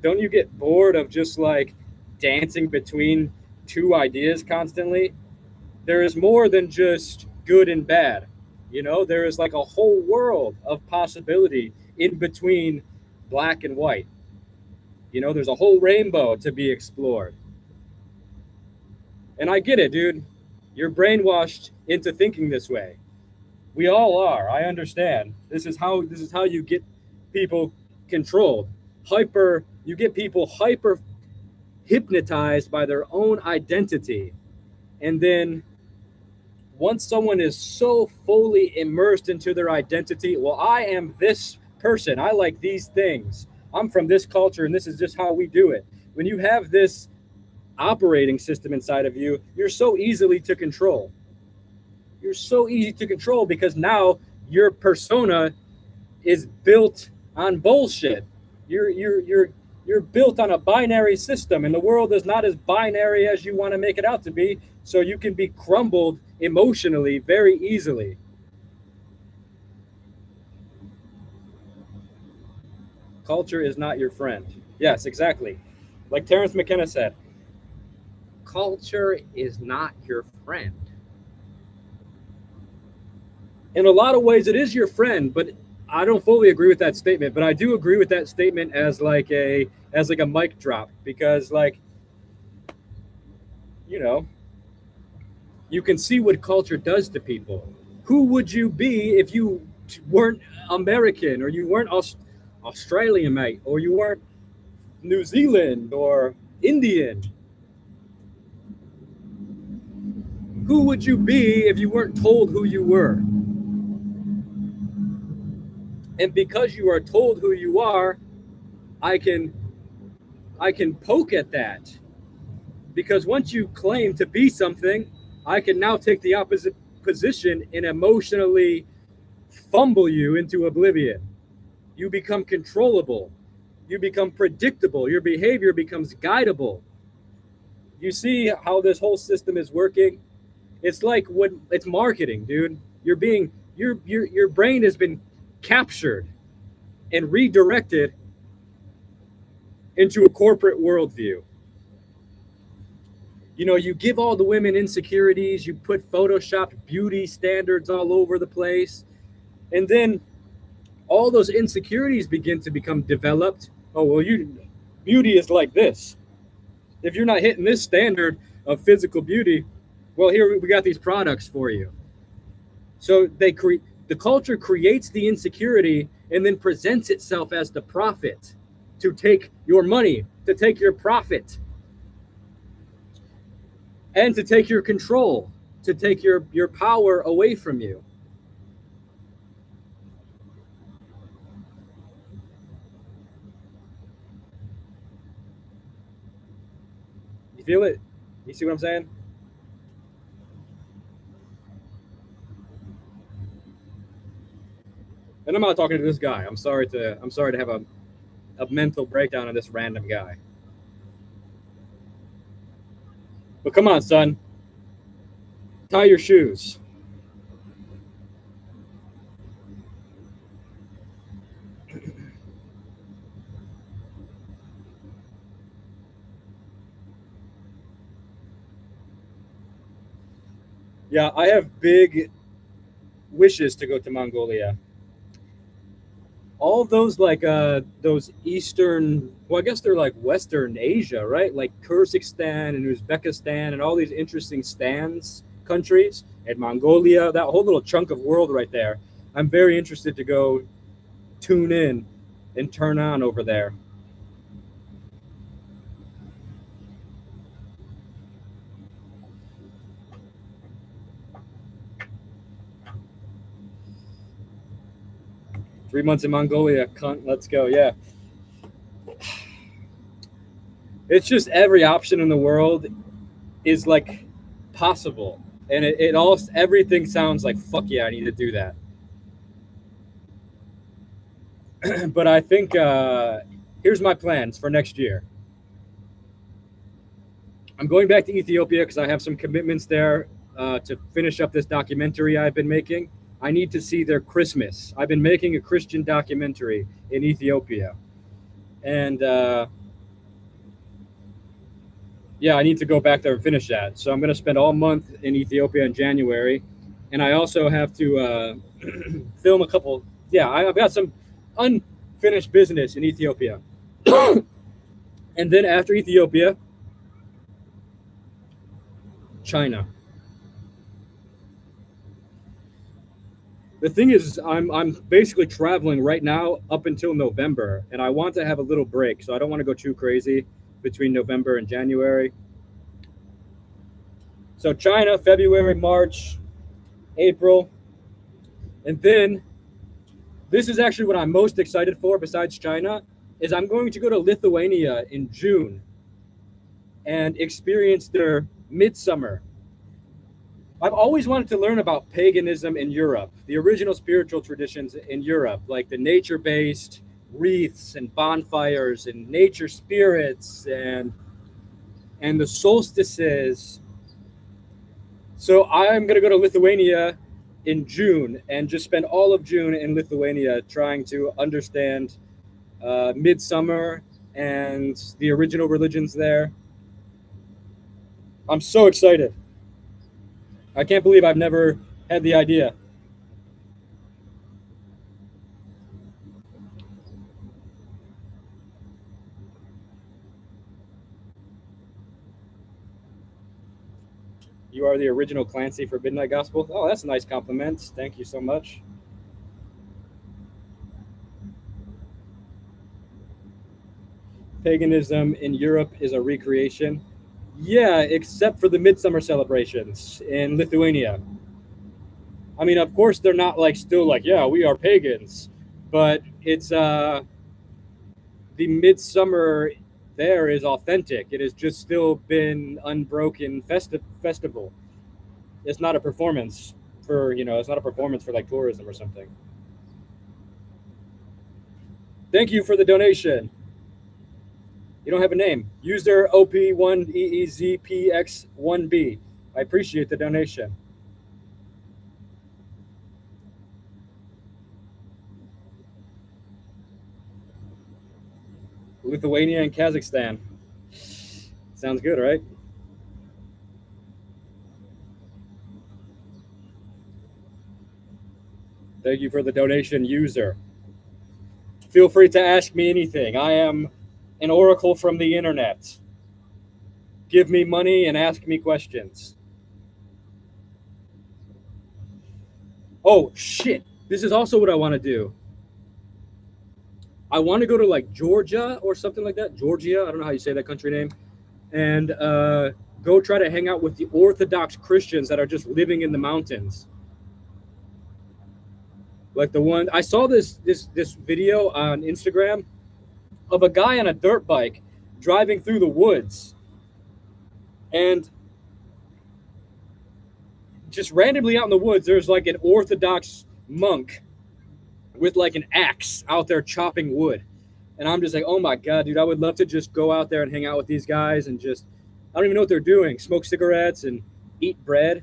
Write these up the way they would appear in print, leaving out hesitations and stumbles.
don't you get bored of just like dancing between two ideas constantly? There is more than just good and bad. You know, there is like a whole world of possibility in between black and white. You know, there's a whole rainbow to be explored. And I get it, dude. You're brainwashed into thinking this way. We all are. I understand. This is how you get people controlled. Hyper you get people hyper hypnotized by their own identity. And then once someone is so fully immersed into their identity, well, I am this person. I like these things. I'm from this culture and this is just how we do it. When you have this operating system inside of you, you're so easily to control. You're so easy to control because now your persona is built on bullshit. You're built on a binary system, and the world is not as binary as you want to make it out to be. So you can be crumbled emotionally very easily. Culture is not your friend. Yes, exactly. Like Terrence McKenna said, Culture is not your friend. in a lot of ways, it is your friend, but I don't fully agree with that statement. But I do agree with that statement as like a mic drop because you know you can see what culture does to people. Who would you be if you weren't American or you weren't Australian, mate, or you weren't New Zealand or Indian? Who would you be if you weren't told who you were? And because you are told who you are, I can I can poke at that because once you claim to be something, I can now take the opposite position and emotionally fumble you into oblivion. You become controllable. You become predictable. Your behavior becomes guidable. You see how this whole system is working? It's like when it's marketing, dude. Your brain has been captured and redirected into a corporate worldview. You know, you give all the women insecurities, you put photoshopped beauty standards all over the place, and then all those insecurities begin to become developed. Oh, well, beauty is like this. If you're not hitting this standard of physical beauty, well, here we got these products for you. So the culture creates the insecurity and then presents itself as the prophet to take your money, to take your profit, and to take your control, to take your power away from you. You feel it? You see what I'm saying? And I'm not talking to this guy. I'm sorry to have a mental breakdown on this random guy. But come on, son, tie your shoes. Yeah, I have big wishes to go to Mongolia. All those those eastern, well, I guess they're like Western Asia, right? Like Kyrgyzstan and Uzbekistan and all these interesting stands countries and Mongolia, that whole little chunk of world right there. I'm very interested to go tune in and turn on over there. 3 months in Mongolia, cunt, let's go. Yeah, it's just every option in the world is like possible, and it all everything sounds like fuck yeah, I need to do that. But I think here's my plans for next year. I'm going back to Ethiopia because I have some commitments there to finish up this documentary I've been making. I need to see their Christmas. I've been making a Christian documentary in Ethiopia, and yeah, I need to go back there and finish that. So I'm going to spend all month in Ethiopia in January, and I also have to film a couple. Yeah, I've got some unfinished business in Ethiopia, and then after Ethiopia, China. The thing is, I'm basically traveling right now up until November, and I want to have a little break, so I don't want to go too crazy between November and January. So China, February, March, April, and then this is actually what I'm most excited for besides China is I'm going to go to Lithuania in June and experience their midsummer. I've always wanted to learn about paganism in Europe, the original spiritual traditions in Europe, like the nature-based wreaths and bonfires and nature spirits and the solstices. So I'm going to go to Lithuania in June and just spend all of June in Lithuania trying to understand midsummer and the original religions there. I'm so excited. I can't believe I've never had the idea. You are the original Clancy for Midnight Gospel. Oh, that's a nice compliment. Thank you so much. Paganism in Europe is a recreation. Yeah, except for the midsummer celebrations in Lithuania. I mean, of course, they're not like still like, yeah, we are pagans, but it's the midsummer there is authentic. It has just still been unbroken festival. It's not a performance for it's not a performance for like tourism or something. Thank you for the donation. You don't have a name. User OP1EEZPX1B. I appreciate the donation. Lithuania and Kazakhstan. Sounds good, right? Thank you for the donation, user. Feel free to ask me anything. I am an oracle from the internet. Give me money and ask me questions. Oh, shit. This is also what I want to do. I want to go to like Georgia or something like that. Georgia. I don't know how you say that country name. And go try to hang out with the Orthodox Christians that are just living in the mountains. Like the one I saw this video on Instagram of a guy on a dirt bike driving through the woods, and just randomly out in the woods there's like an Orthodox monk with like an axe out there chopping wood. And I'm just like, oh my god, dude, I would love to just go out there and hang out with these guys and just, I don't even know what they're doing, smoke cigarettes and eat bread.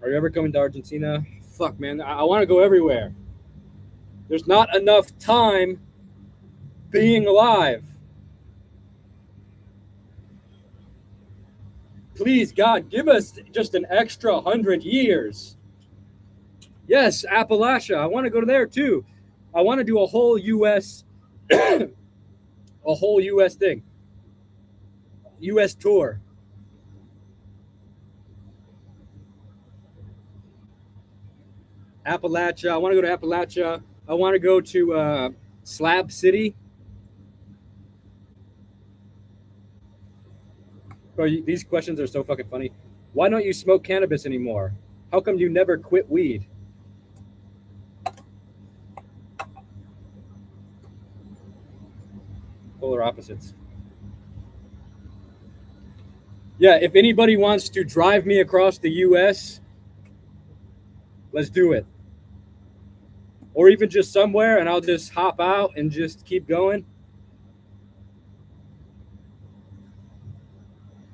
Are you ever coming to Argentina? Fuck, man, I want to go everywhere. There's not enough time being alive. Please, God, give us just an extra 100 years. Yes, Appalachia. I want to go to there too. I want to do a whole U.S. a whole U.S. thing. U.S. tour. Appalachia. I want to go to Appalachia. I want to go to Slab City. Bro, these questions are so fucking funny. Why don't you smoke cannabis anymore? How come you never quit weed? Polar opposites. Yeah, if anybody wants to drive me across the U.S., let's do it. Or even just somewhere, and I'll just hop out and just keep going.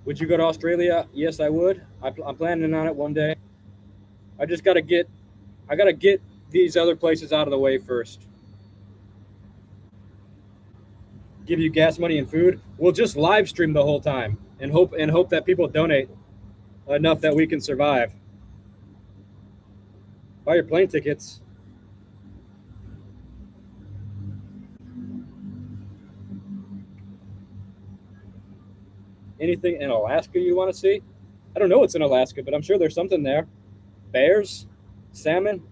Would you go to Australia? Yes, I would. I'm planning on it one day. I just got to get these other places out of the way first. give you gas money and food. We'll just live stream the whole time and hope that people donate enough that we can survive. Buy your plane tickets. Anything in Alaska you want to see? I don't know what's in Alaska, but I'm sure there's something there. Bears? Salmon?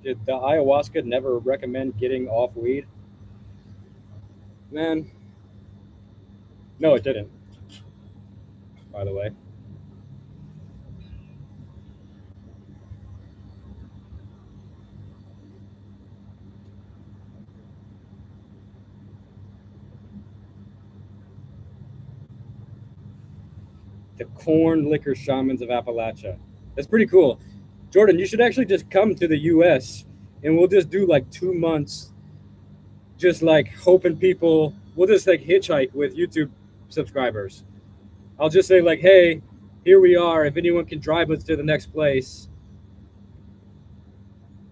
Did the ayahuasca never recommend getting off weed? Man, no, it didn't. By the way. The corn liquor shamans of Appalachia. That's pretty cool. Jordan, you should actually just come to the US and we'll just do like 2 months, just like hoping people, we'll just like hitchhike with YouTube subscribers. I'll just say like, hey, here we are. If anyone can drive us to the next place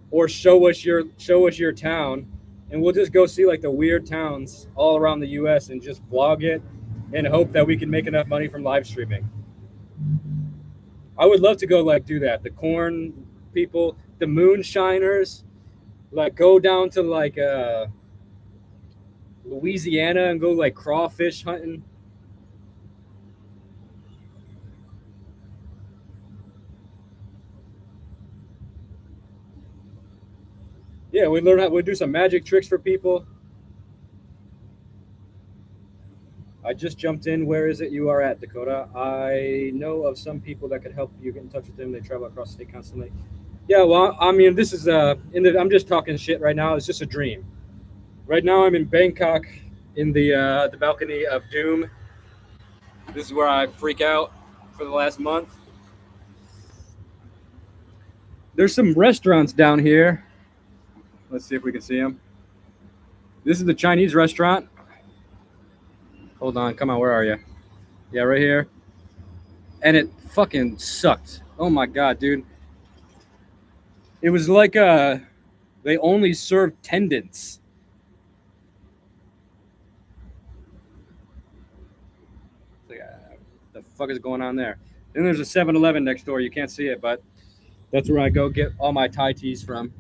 or show us your town, and we'll just go see like the weird towns all around the US and just vlog it and hope that we can make enough money from live streaming. I would love to go like do that. The corn people, the moonshiners, like go down to like Louisiana and go like crawfish hunting. Yeah, we learn how we do some magic tricks for people. I just jumped in. Where is it you are at, Dakota? I know of some people that could help you get in touch with them. They travel across the state constantly. Yeah, well, I mean, this is I'm just talking shit right now. It's just a dream. Right now, I'm in Bangkok, in the balcony of Doom. This is where I freak out for the last month. There's some restaurants down here. Let's see if we can see them. This is the Chinese restaurant. Hold on, come on, where are you? Yeah, right here. And it fucking sucked. Oh my god, dude. It was like they only served tendons. Like, the fuck is going on there? Then there's a 7-Eleven next door. You can't see it, but that's where I go get all my Thai teas from.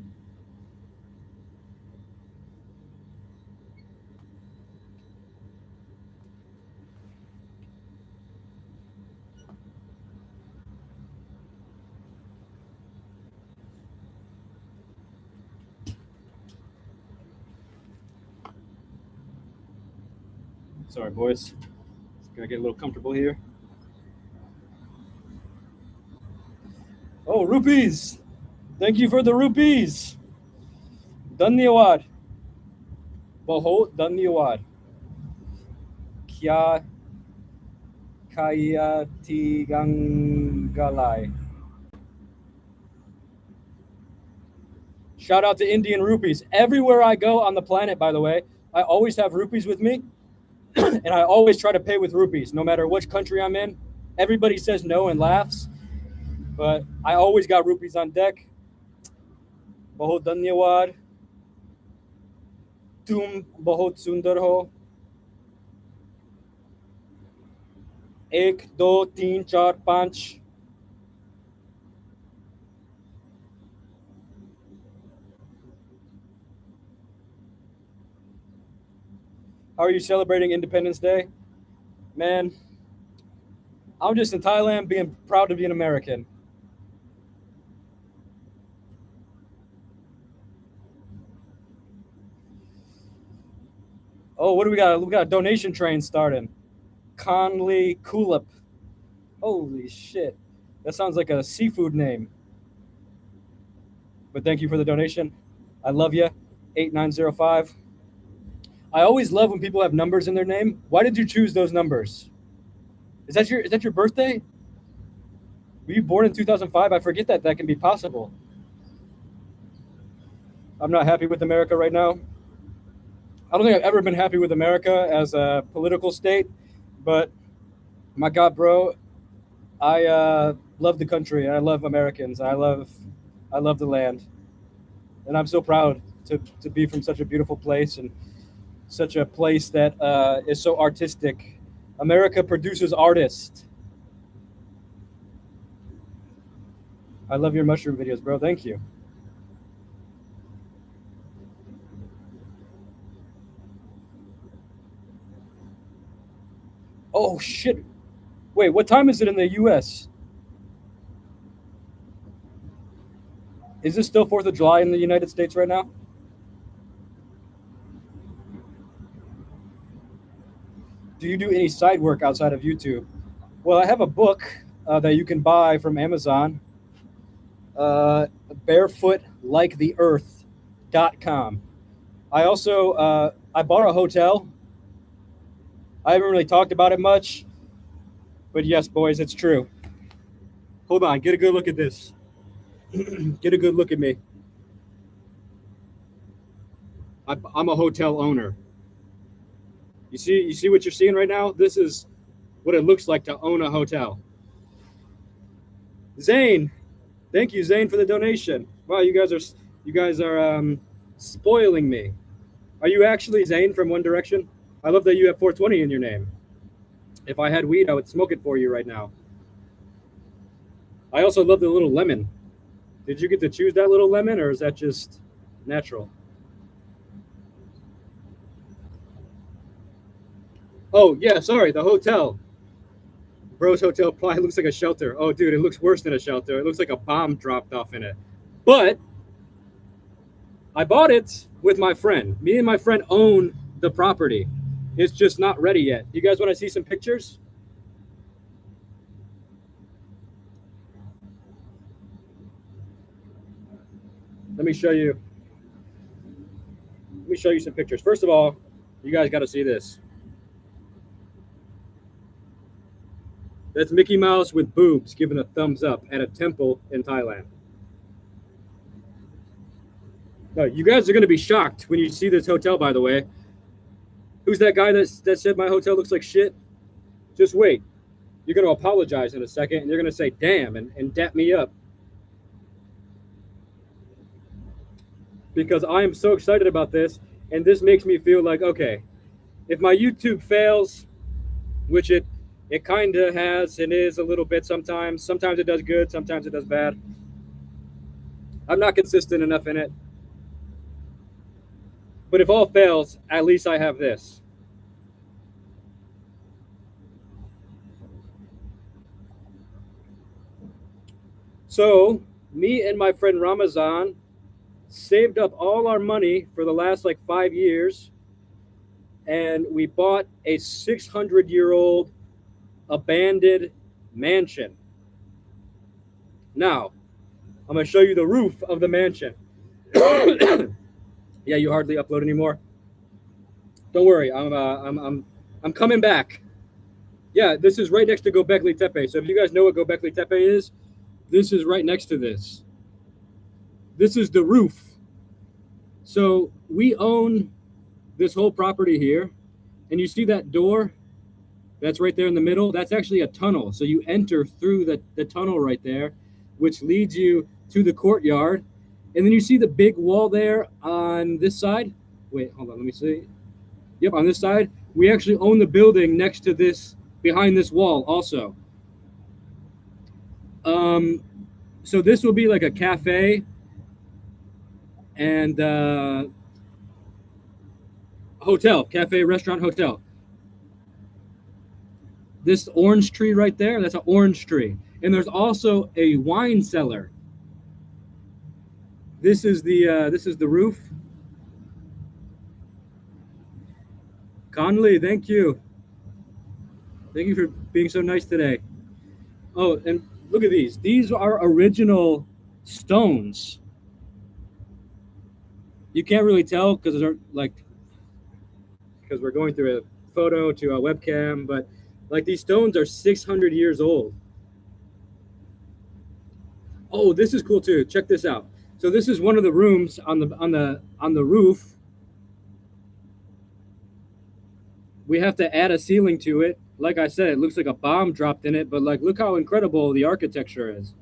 Sorry, boys. Gotta get a little comfortable here. Oh, rupees! Thank you for the rupees. Dhanyawad. Bahut dhanyawad. Kya kaya tigangalai. Shout out to Indian rupees. Everywhere I go on the planet, by the way, I always have rupees with me. And I always try to pay with rupees, no matter which country I'm in. Everybody says no and laughs, but I always got rupees on deck. Bahut dhanyawad. Tum bahut sundar ho. 1, 2, 3, 4, 5. How are you celebrating Independence Day? Man, I'm just in Thailand being proud to be an American. Oh, what do we got? We got a donation train starting. Conley Coolip. Holy shit. That sounds like a seafood name. But thank you for the donation. I love you. 8905. I always love when people have numbers in their name. Why did you choose those numbers? Is that your birthday? Were you born in 2005? I forget that can be possible. I'm not happy with America right now. I don't think I've ever been happy with America as a political state, but my God, bro, I love the country. I love Americans. I love the land, and I'm so proud to be from such a beautiful place and such a place that is so artistic. America produces artists. I love your mushroom videos, bro. Thank you. Oh shit! Wait, what time is it in the U.S.? Is this still 4th of July in the United States right now? Do you do any side work outside of YouTube? Well, I have a book that you can buy from Amazon. Barefootliktheearth.com. I also I bought a hotel. I haven't really talked about it much, but yes, boys, it's true. Hold on, get a good look at this. Get a good look at me. I'm a hotel owner. You see what you're seeing right now? This is what it looks like to own a hotel. Zane, thank you, Zane, for the donation. Wow, you guys are spoiling me. Are you actually Zane from One Direction? I love that you have 420 in your name. If I had weed, I would smoke it for you right now. I also love the little lemon. Did you get to choose that little lemon, or is that just natural? Oh, yeah, sorry, the hotel. Bro's Hotel probably looks like a shelter. Oh, dude, it looks worse than a shelter. It looks like a bomb dropped off in it. But I bought it with my friend. Me and my friend own the property. It's just not ready yet. You guys want to see some pictures? Let me show you. Let me show you some pictures. First of all, you guys got to see this. That's Mickey Mouse with boobs giving a thumbs up at a temple in Thailand. No, you guys are going to be shocked when you see this hotel, by the way. Who's that guy that said my hotel looks like shit? Just wait. You're going to apologize in a second, and you're going to say, damn, and dap me up. Because I am so excited about this, and this makes me feel like, okay, if my YouTube fails, which it kind of has and is a little bit sometimes. Sometimes it does good, sometimes it does bad. I'm not consistent enough in it. But if all fails, at least I have this. So, me and my friend Ramazan saved up all our money for the last like 5 years, and we bought a 600-year-old abandoned mansion. Now, I'm going to show you the roof of the mansion. Yeah, you hardly upload anymore. Don't worry, I'm coming back. Yeah, this is right next to Göbekli Tepe. So if you guys know what Göbekli Tepe is, this is right next to this. This is the roof. So we own this whole property here, and you see that door that's right there in the middle? That's actually a tunnel. So you enter through the tunnel right there, which leads you to the courtyard. And then you see the big wall there on this side. Wait, hold on, let me see. Yep, on this side. We actually own the building next to this, behind this wall also. So this will be like a cafe and hotel, cafe, restaurant, hotel. This orange tree right there, that's an orange tree. And there's also a wine cellar. This is the roof. Conley, thank you. Thank you for being so nice today. Oh, and look at these. These are original stones. You can't really tell because they're like, because we're going through a photo to a webcam, but like these stones are 600 years old. Oh, this is cool too. Check this out. So this is one of the rooms on the roof. we have to add a ceiling to it. Like I said, it looks like a bomb dropped in it, but like, look how incredible the architecture is.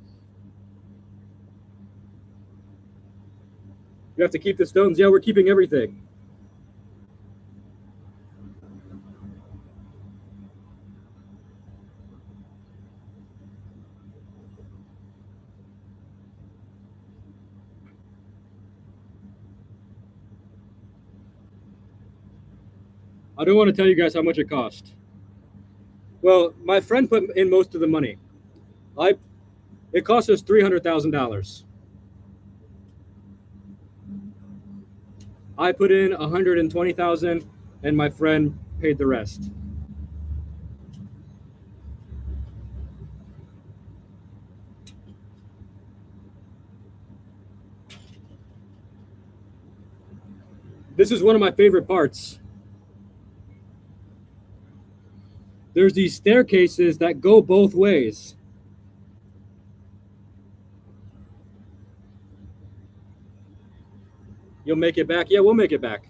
You have to keep the stones. Yeah, we're keeping everything. I don't want to tell you guys how much it cost. Well, my friend put in most of the money. It cost us $300,000. I put in 120,000, and my friend paid the rest. This is one of my favorite parts. There's these staircases that go both ways. You'll make it back? Yeah, we'll make it back.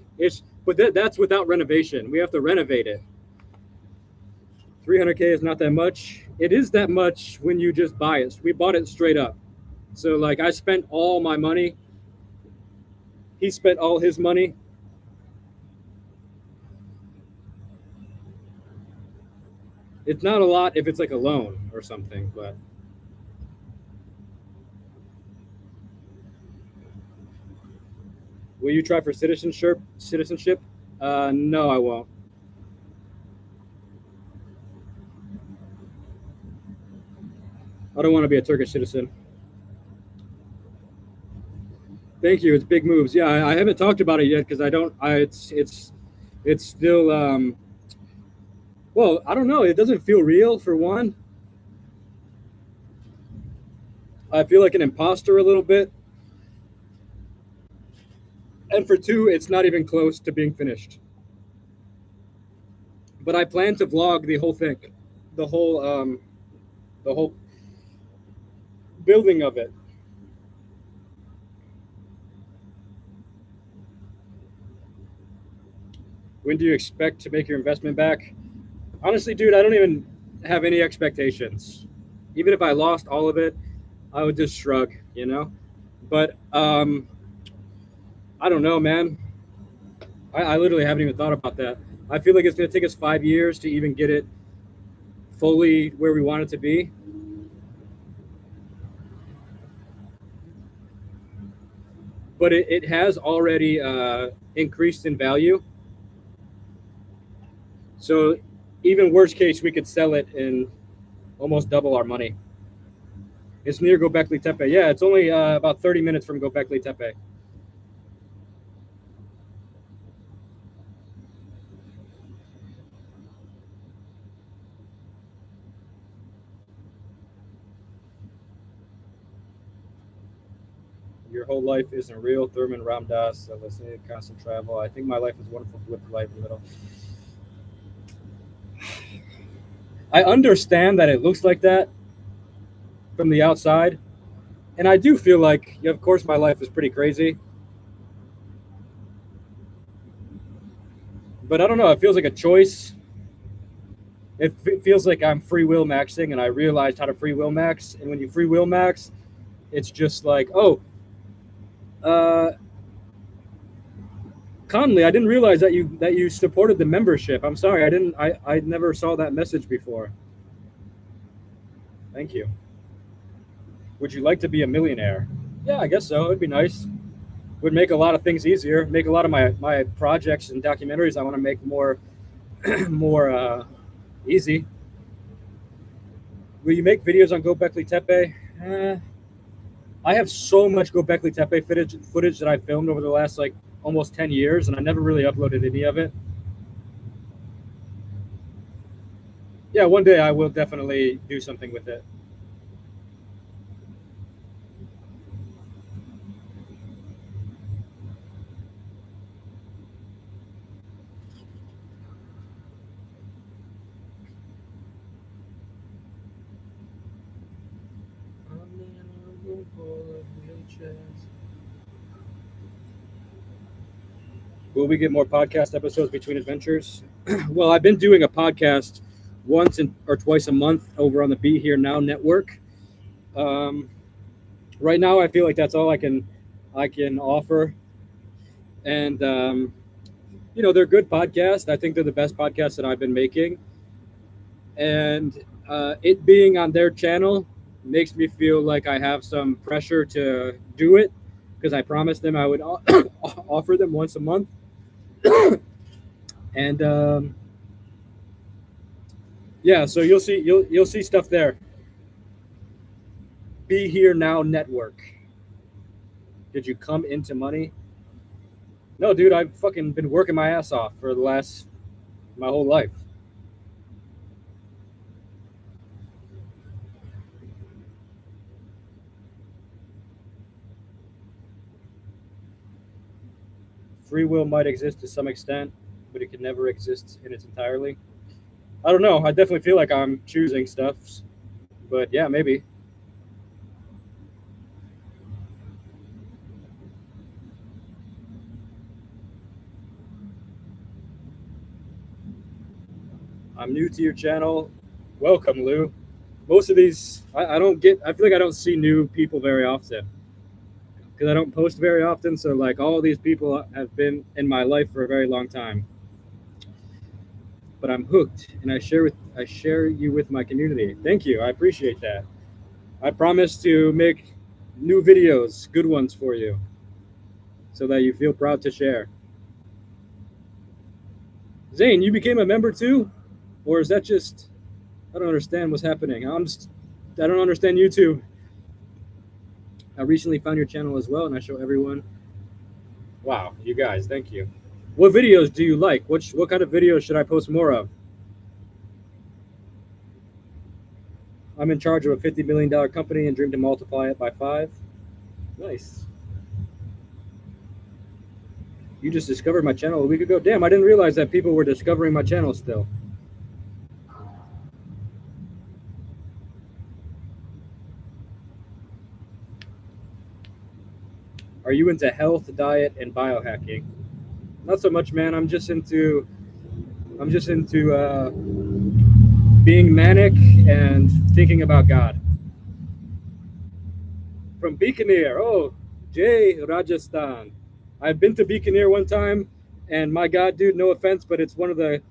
But that's without renovation. We have to renovate it. 300K is not that much. It is that much when you just buy it. We bought it straight up. So like I spent all my money. He spent all his money. It's not a lot if it's like a loan or something, but will you try for citizenship? No, I won't. I don't want to be a Turkish citizen. Thank you. It's big moves. Yeah, I haven't talked about it yet because I don't. It's still. Well, I don't know. It doesn't feel real for one. I feel like an imposter a little bit. And for two, it's not even close to being finished. But I plan to vlog the whole thing, the whole building of it. When do you expect to make your investment back? Honestly, dude, I don't even have any expectations. Even if I lost all of it, I would just shrug, you know? But I don't know, man. I literally haven't even thought about that. I feel like it's going to take us 5 years to even get it fully where we want it to be. But it has already increased in value. So even worst case, we could sell it and almost double our money. It's near Göbekli Tepe. Yeah, it's only about 30 minutes from Göbekli Tepe. Your whole life isn't real. Thurman Ramdas, listening, constant travel. I think my life is wonderful. Blip life a little. I understand that it looks like that from the outside, and I do feel like, yeah, of course, my life is pretty crazy. But I don't know. It feels like a choice. It feels like I'm free will maxing, and I realized how to free will max. And when you free will max, it's just like, oh, Conley, I didn't realize that you supported the membership. I'm sorry, I never saw that message before. Thank you. Would you like to be a millionaire? Yeah, I guess so. It'd be nice. Would make a lot of things easier. Make a lot of my projects and documentaries I want to make more easy. Will you make videos on Göbekli Tepe? I have so much Göbekli Tepe footage that I filmed over the last like almost 10 years, and I never really uploaded any of it. Yeah, one day I will definitely do something with it. Will we get more podcast episodes between adventures? well, I've been doing a podcast once or twice a month over on the Be Here Now network. Right now, I feel like that's all I can offer, and they're good podcasts. I think they're the best podcasts that I've been making, and it being on their channel makes me feel like I have some pressure to do it because I promised them I would offer them once a month. And yeah, so you'll see stuff there. Be Here Now network. Did you come into money? No, dude, I've fucking been working my ass off for my whole life. Free will might exist to some extent, but it can never exist in its entirety. I don't know. I definitely feel like I'm choosing stuff, but yeah, maybe. I'm new to your channel. Welcome, Lou. Most of these, I don't get. I feel like I don't see new people very often because I don't post very often. So like all these people have been in my life for a very long time. But I'm hooked, and I share you with my community. Thank you. I appreciate that. I promise to make new videos, good ones for you, so that you feel proud to share. Zane, you became a member too? Or is that just, I don't understand what's happening. I don't understand YouTube. I recently found your channel as well, and I show everyone. Wow, you guys, thank you. What videos do you like? What kind of videos should I post more of? I'm in charge of a $50 million company and dream to multiply it by 5. Nice. You just discovered my channel a week ago? Damn, I didn't realize that people were discovering my channel still. Are you into health, diet, and biohacking? Not so much, man. I'm just into being manic and thinking about God. From Bikaner, oh, Jay, Rajasthan. I've been to Bikaner one time, and my God, dude, no offense, but it's one of the,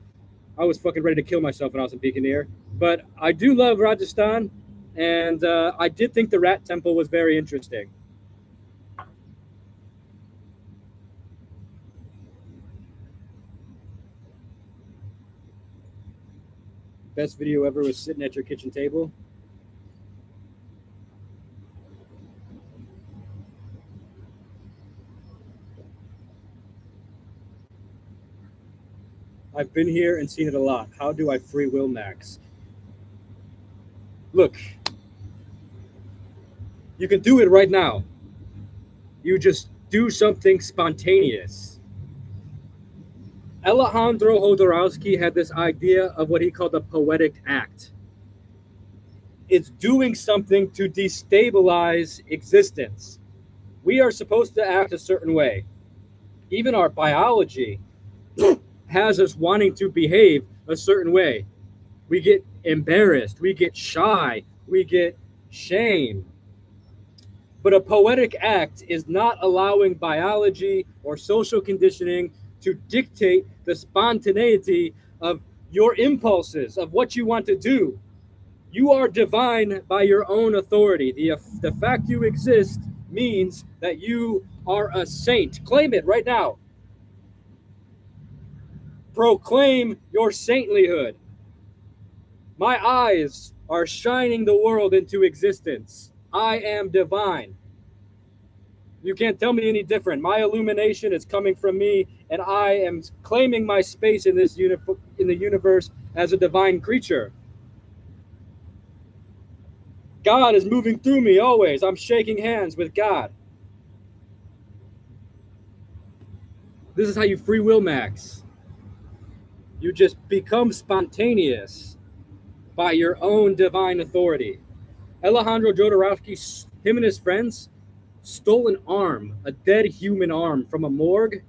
I was fucking ready to kill myself when I was in Bikaner. But I do love Rajasthan, and I did think the Rat Temple was very interesting. Best video ever was sitting at your kitchen table. I've been here and seen it a lot. How do I free will max? Look, you can do it right now. You just do something spontaneous. Alejandro Jodorowsky had this idea of what he called the poetic act. It's doing something to destabilize existence. We are supposed to act a certain way. Even our biology has us wanting to behave a certain way. We get embarrassed, we get shy, we get shame. But a poetic act is not allowing biology or social conditioning to dictate the spontaneity of your impulses, of what you want to do. You are divine by your own authority. The fact you exist means that you are a saint. Claim it right now. Proclaim your saintlyhood. My eyes are shining the world into existence. I am divine. You can't tell me any different. My illumination is coming from me, and I am claiming my space in this in the universe as a divine creature. God is moving through me always. I'm shaking hands with God. This is how you free will max. You just become spontaneous by your own divine authority. Alejandro Jodorowsky, him and his friends, stole an arm, a dead human arm from a morgue,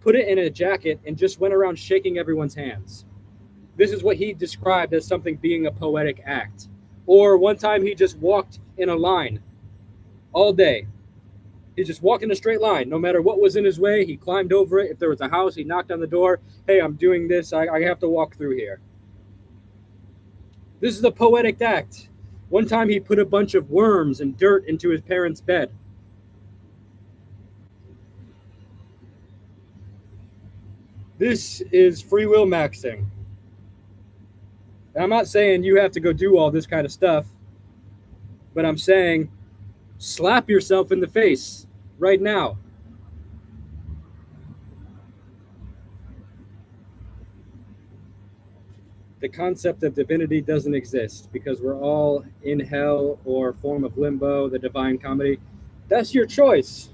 put it in a jacket, and just went around shaking everyone's hands. This is what he described as something being a poetic act. Or one time he just walked in a line all day. He just walked in a straight line. No matter what was in his way, he climbed over it. If there was a house, he knocked on the door. Hey, I'm doing this. I have to walk through here. This is a poetic act. One time he put a bunch of worms and dirt into his parents' bed. This is free will maxing. And I'm not saying you have to go do all this kind of stuff, but I'm saying slap yourself in the face right now. The concept of divinity doesn't exist because we're all in hell or form of limbo, the divine comedy. That's your choice.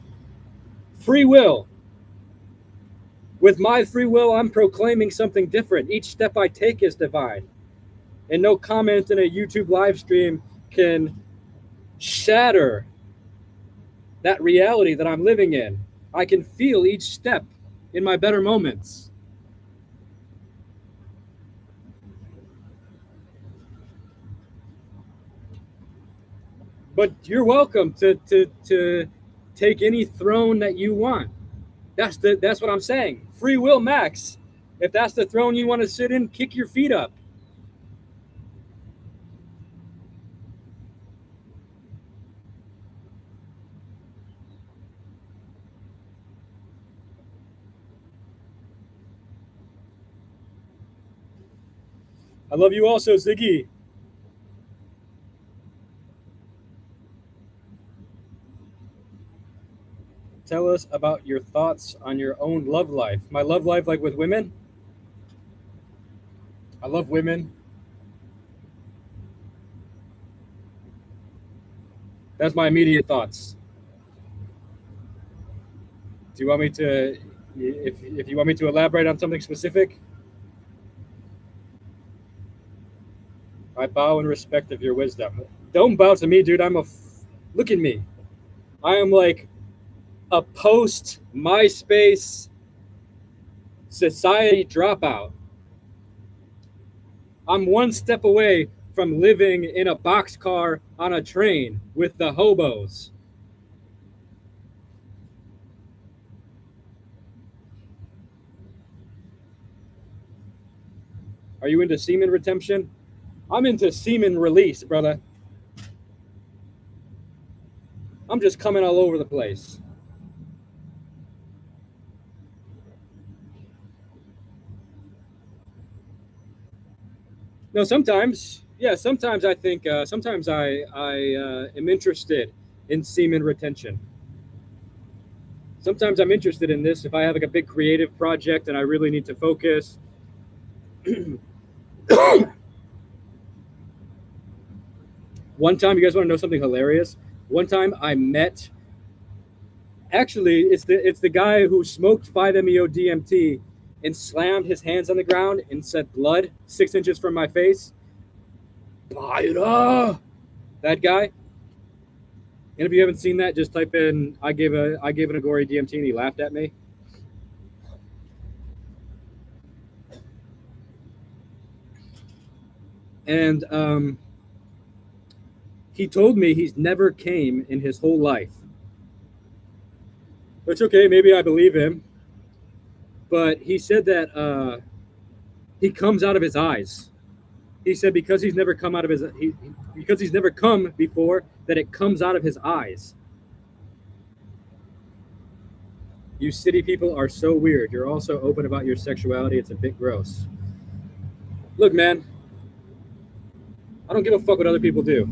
Free will. With my free will, I'm proclaiming something different. Each step I take is divine. And no comment in a YouTube live stream can shatter that reality that I'm living in. I can feel each step in my better moments. But you're welcome to take any throne that you want. That's what I'm saying. Free will max. If that's the throne you want to sit in, kick your feet up. I love you also, Ziggy. Tell us about your thoughts on your own love life. My love life, like with women? I love women. That's my immediate thoughts. Do you want me to, if you want me to elaborate on something specific? I bow in respect of your wisdom. Don't bow to me, dude. Look at me. I am like a post MySpace society dropout. I'm one step away from living in a boxcar on a train with the hobos. Are you into semen retention? I'm into semen release, brother. I'm just coming all over the place. No, sometimes, yeah, sometimes I think, sometimes I am interested in semen retention. Sometimes I'm interested in this if I have like a big creative project and I really need to focus. One time, you guys want to know something hilarious? One time I met, actually, it's the guy who smoked 5-MeO DMT and slammed his hands on the ground and said blood 6 inches from my face. That guy. And if you haven't seen that, just type in I gave an Agori DMT and he laughed at me. And he told me he's never came in his whole life. It's okay, maybe I believe him. But he said that he comes out of his eyes. He said because he's never come out of his because he's never come before, that it comes out of his eyes. You city people are so weird. You're also open about your sexuality. It's a bit gross. Look, man, I don't give a fuck what other people do.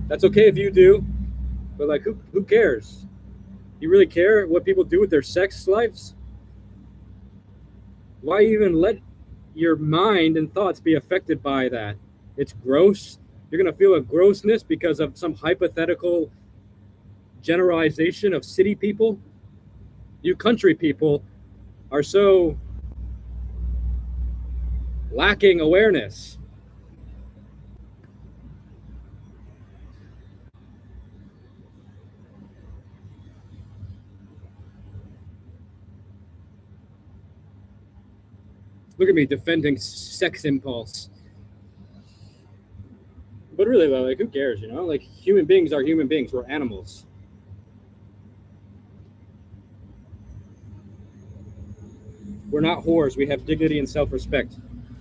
That's okay if you do, but like, who cares? You really care what people do with their sex lives? Why even let your mind and thoughts be affected by that? It's gross. You're gonna feel a grossness because of some hypothetical generalization of city people. You country people are so lacking awareness. Look at me defending sex impulse. But really, though, like, who cares, you know? Like, human beings are human beings. We're animals. We're not whores. We have dignity and self-respect.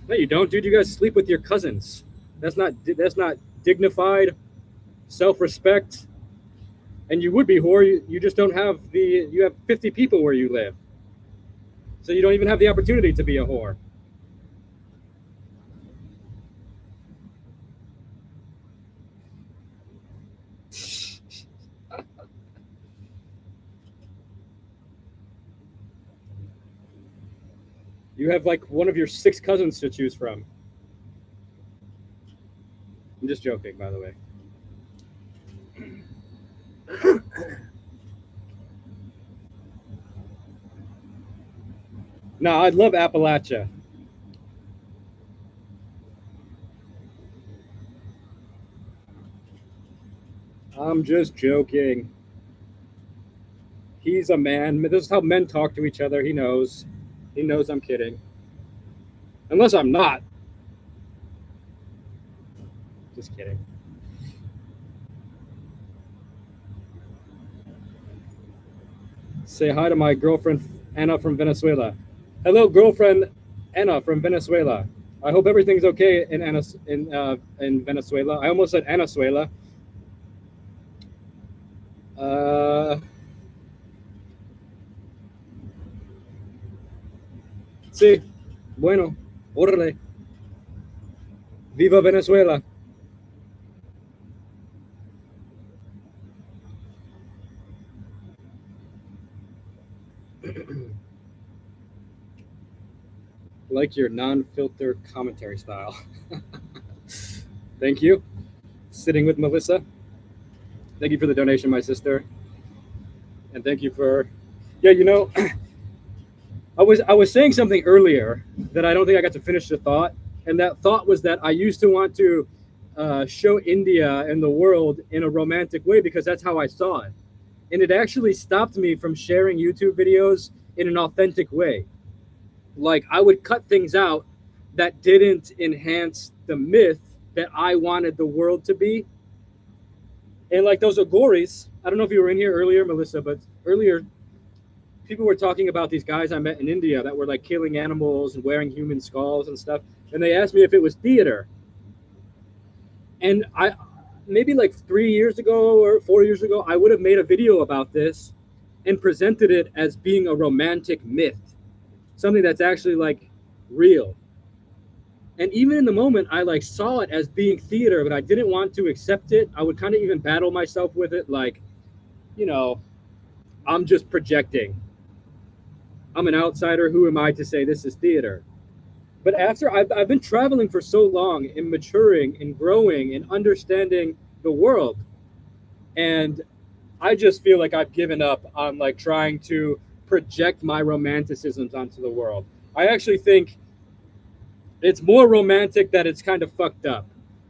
No, you don't, dude. You guys sleep with your cousins. That's not dignified self-respect. And you would be whore. You just don't have you have 50 people where you live. So you don't even have the opportunity to be a whore. You have like one of your 6 cousins to choose from. I'm just joking, by the way. No, I love Appalachia. I'm just joking. He's a man. This is how men talk to each other. He knows. He knows I'm kidding. Unless I'm not. Just kidding. Say hi to my girlfriend, Anna from Venezuela. Hello, girlfriend, Anna from Venezuela. I hope everything's okay in Venezuela. I almost said Venezuela. Sí, bueno, órale. Viva Venezuela. Like your non-filter commentary style. Thank you. Sitting with Melissa. Thank you for the donation, my sister. And thank you for, yeah, you know, I was saying something earlier that I don't think I got to finish the thought. And that thought was that I used to want to show India and the world in a romantic way because that's how I saw it. And it actually stopped me from sharing YouTube videos in an authentic way. Like, I would cut things out that didn't enhance the myth that I wanted the world to be. And like those Agoris, I don't know if you were in here earlier, Melissa, but earlier people were talking about these guys I met in India that were like killing animals and wearing human skulls and stuff. And they asked me if it was theater. And I, maybe like 3 years ago or 4 years ago, I would have made a video about this and presented it as being a romantic myth, something that's actually like real. And even in the moment, I like saw it as being theater, but I didn't want to accept it. I would kind of even battle myself with it, like, you know, I'm just projecting. I'm an outsider. Who am I to say this is theater? But after I've been traveling for so long and maturing and growing and understanding the world, and I just feel like I've given up on like trying to project my romanticisms onto the world. I actually think it's more romantic that it's kind of fucked up.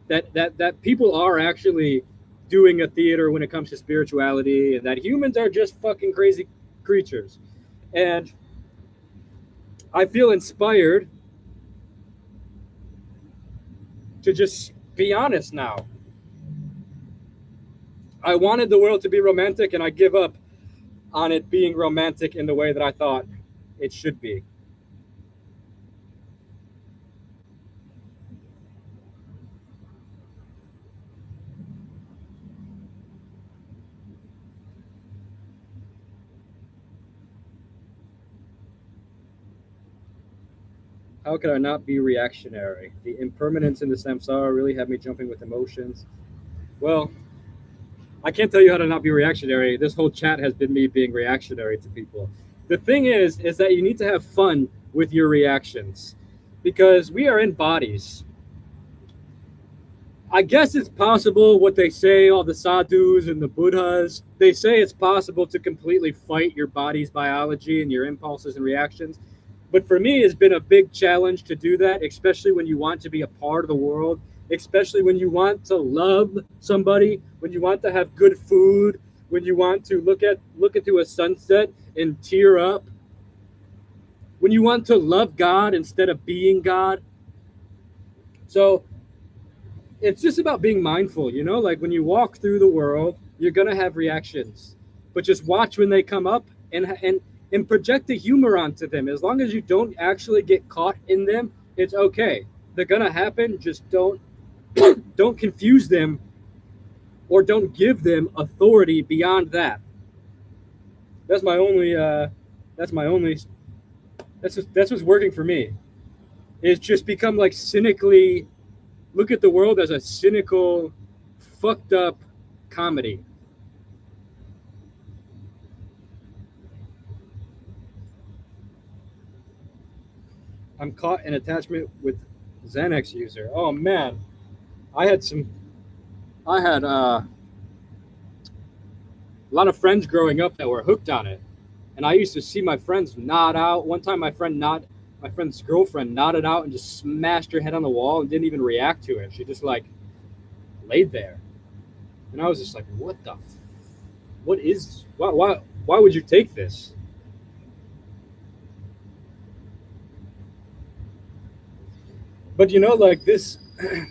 That people are actually doing a theater when it comes to spirituality, and that humans are just fucking crazy creatures. And I feel inspired to just be honest now. I wanted the world to be romantic, and I give up on it being romantic in the way that I thought it should be. How could I not be reactionary? The impermanence in the samsara really had me jumping with emotions. Well, I can't tell you how to not be reactionary. This whole chat has been me being reactionary to people. The thing is that you need to have fun with your reactions because we are in bodies. I guess it's possible what they say, all the sadhus and the Buddhas, they say it's possible to completely fight your body's biology and your impulses and reactions. But for me, it's been a big challenge to do that, especially when you want to be a part of the world, especially when you want to love somebody, when you want to have good food, when you want to look into a sunset and tear up. when you want to love God instead of being God. So it's just about being mindful, you know, like when you walk through the world, you're going to have reactions, but just watch when they come up and project the humor onto them. As long as you don't actually get caught in them, it's okay. They're going to happen. Just don't confuse them or don't give them authority beyond that. That's my only that's what's working for me. Is just become like cynically look at the world as a cynical, fucked up comedy. I'm caught in attachment with Xanax user. Oh man, I had a lot of friends growing up that were hooked on it, and I used to see my friends nod out. One time, my friend's girlfriend nodded out and just smashed her head on the wall and didn't even react to it. She just like laid there, and I was just like, why would you take this? But you know, like this, and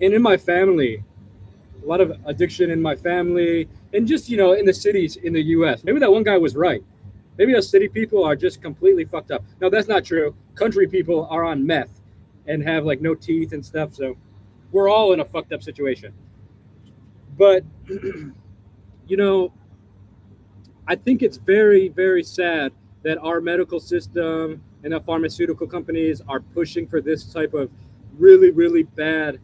in my family, a lot of addiction in my family, and just, you know, in the cities in the US. Maybe that one guy was right. Maybe us city people are just completely fucked up. No, that's not true. Country people are on meth and have like no teeth and stuff. So we're all in a fucked up situation. But, you know, I think it's very, very sad that our medical system and the pharmaceutical companies are pushing for this type of really, really bad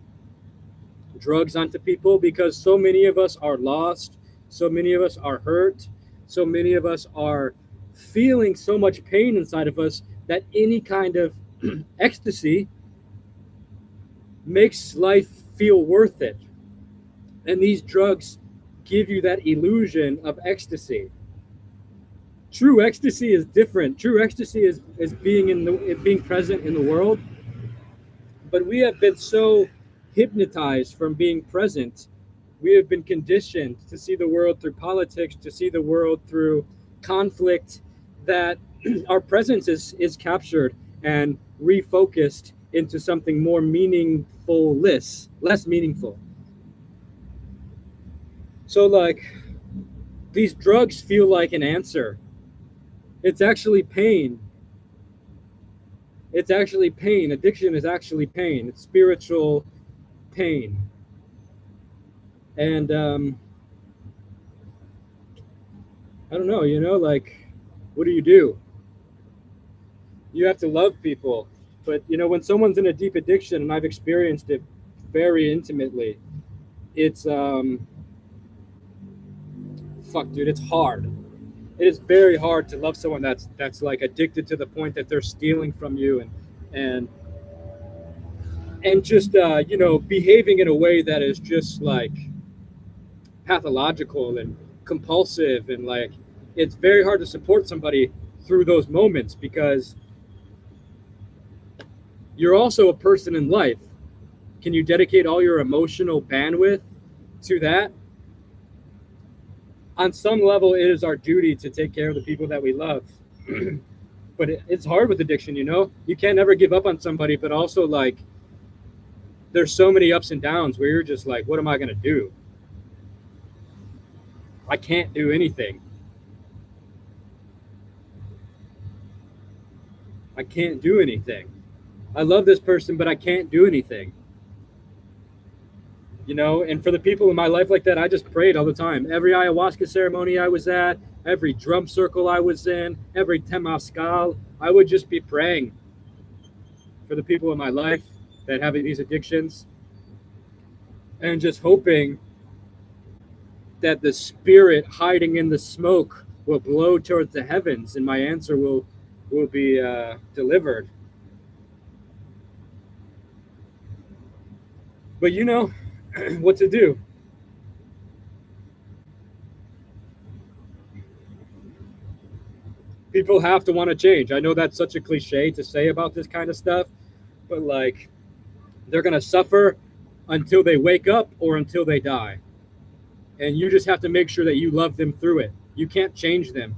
drugs onto people, because so many of us are lost, so many of us are hurt, so many of us are feeling so much pain inside of us that any kind of ecstasy makes life feel worth it. And these drugs give you that illusion of ecstasy. True ecstasy is different. True ecstasy is being present in the world. But we have been so hypnotized from being present. We have been conditioned to see the world through politics, to see the world through conflict, that our presence is captured and refocused into something more meaningful, less meaningful. So like these drugs feel like an answer. It's actually pain. It's actually pain. Addiction is actually pain. It's spiritual pain. And I don't know, you know, like, what do? You have to love people. But, you know, when someone's in a deep addiction, and I've experienced it very intimately, it's, fuck, dude, it's hard. It is very hard to love someone that's like addicted to the point that they're stealing from you and just you know, behaving in a way that is just like pathological and compulsive, and like it's very hard to support somebody through those moments, because you're also a person in life. Can you dedicate all your emotional bandwidth to that? On some level, it is our duty to take care of the people that we love. But it's hard with addiction, you know? You can't ever give up on somebody, but also like there's so many ups and downs where you're just like, what am I going to do? I can't do anything. I can't do anything. I love this person, but I can't do anything. You know, and for the people in my life like that, I just prayed all the time. Every ayahuasca ceremony I was at, every drum circle I was in, every temazcal, I would just be praying for the people in my life that have these addictions, and just hoping that the spirit hiding in the smoke will blow towards the heavens and my answer will be delivered. But you know what to do. People have to want to change. I know that's such a cliche to say about this kind of stuff, but like they're going to suffer until they wake up or until they die. And you just have to make sure that you love them through it. You can't change them.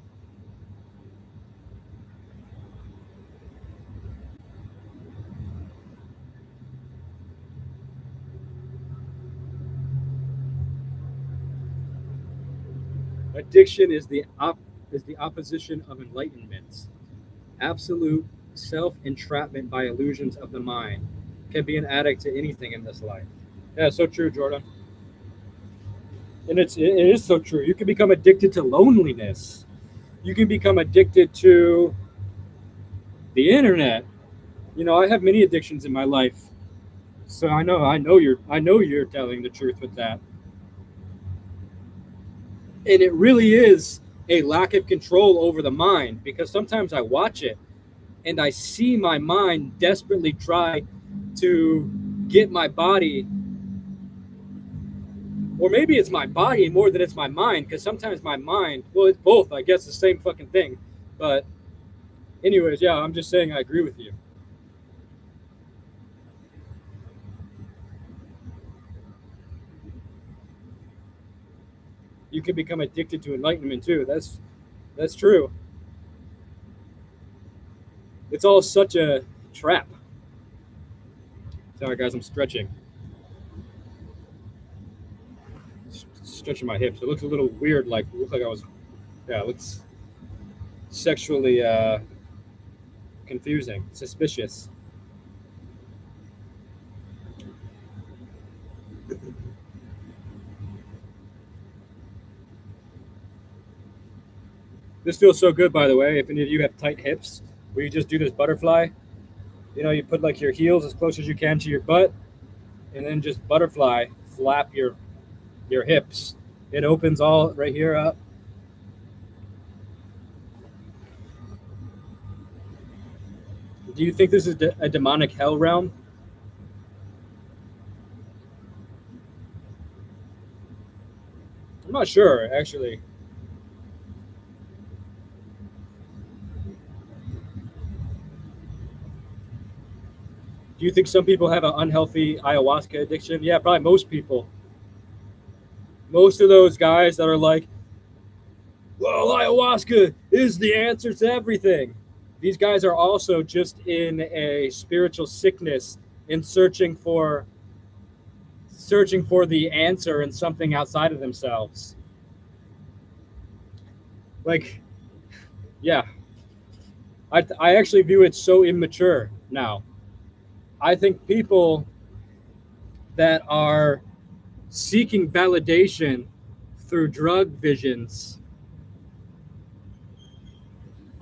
Addiction is the opposition of enlightenment. Absolute self-entrapment by illusions of the mind. Can be an addict to anything in this life. Yeah, so true, Jordan. And it is so true. You can become addicted to loneliness. You can become addicted to the internet. You know, I have many addictions in my life. So I know you're telling the truth with that. And it really is a lack of control over the mind, because sometimes I watch it and I see my mind desperately try to get my body, or maybe it's my body more than it's my mind, because sometimes my mind, well, it's both, I guess, the same fucking thing. But anyways, yeah, I'm just saying I agree with you. You can become addicted to enlightenment too. That's true. It's all such a trap. Sorry, guys, I'm stretching. Stretching my hips. It looks a little weird, like it looks like I was, yeah, it looks sexually confusing, suspicious. This feels so good, by the way. If any of you have tight hips, where you just do this butterfly, you know, you put like your heels as close as you can to your butt, and then just butterfly, flap your hips. It opens all right here up. Do you think this is a demonic hell realm? I'm not sure, actually. Do you think some people have an unhealthy ayahuasca addiction? Yeah, probably most people. Most of those guys that are like, well, ayahuasca is the answer to everything. These guys are also just in a spiritual sickness and searching for the answer in something outside of themselves. Like, yeah. I actually view it so immature now. I think people that are seeking validation through drug visions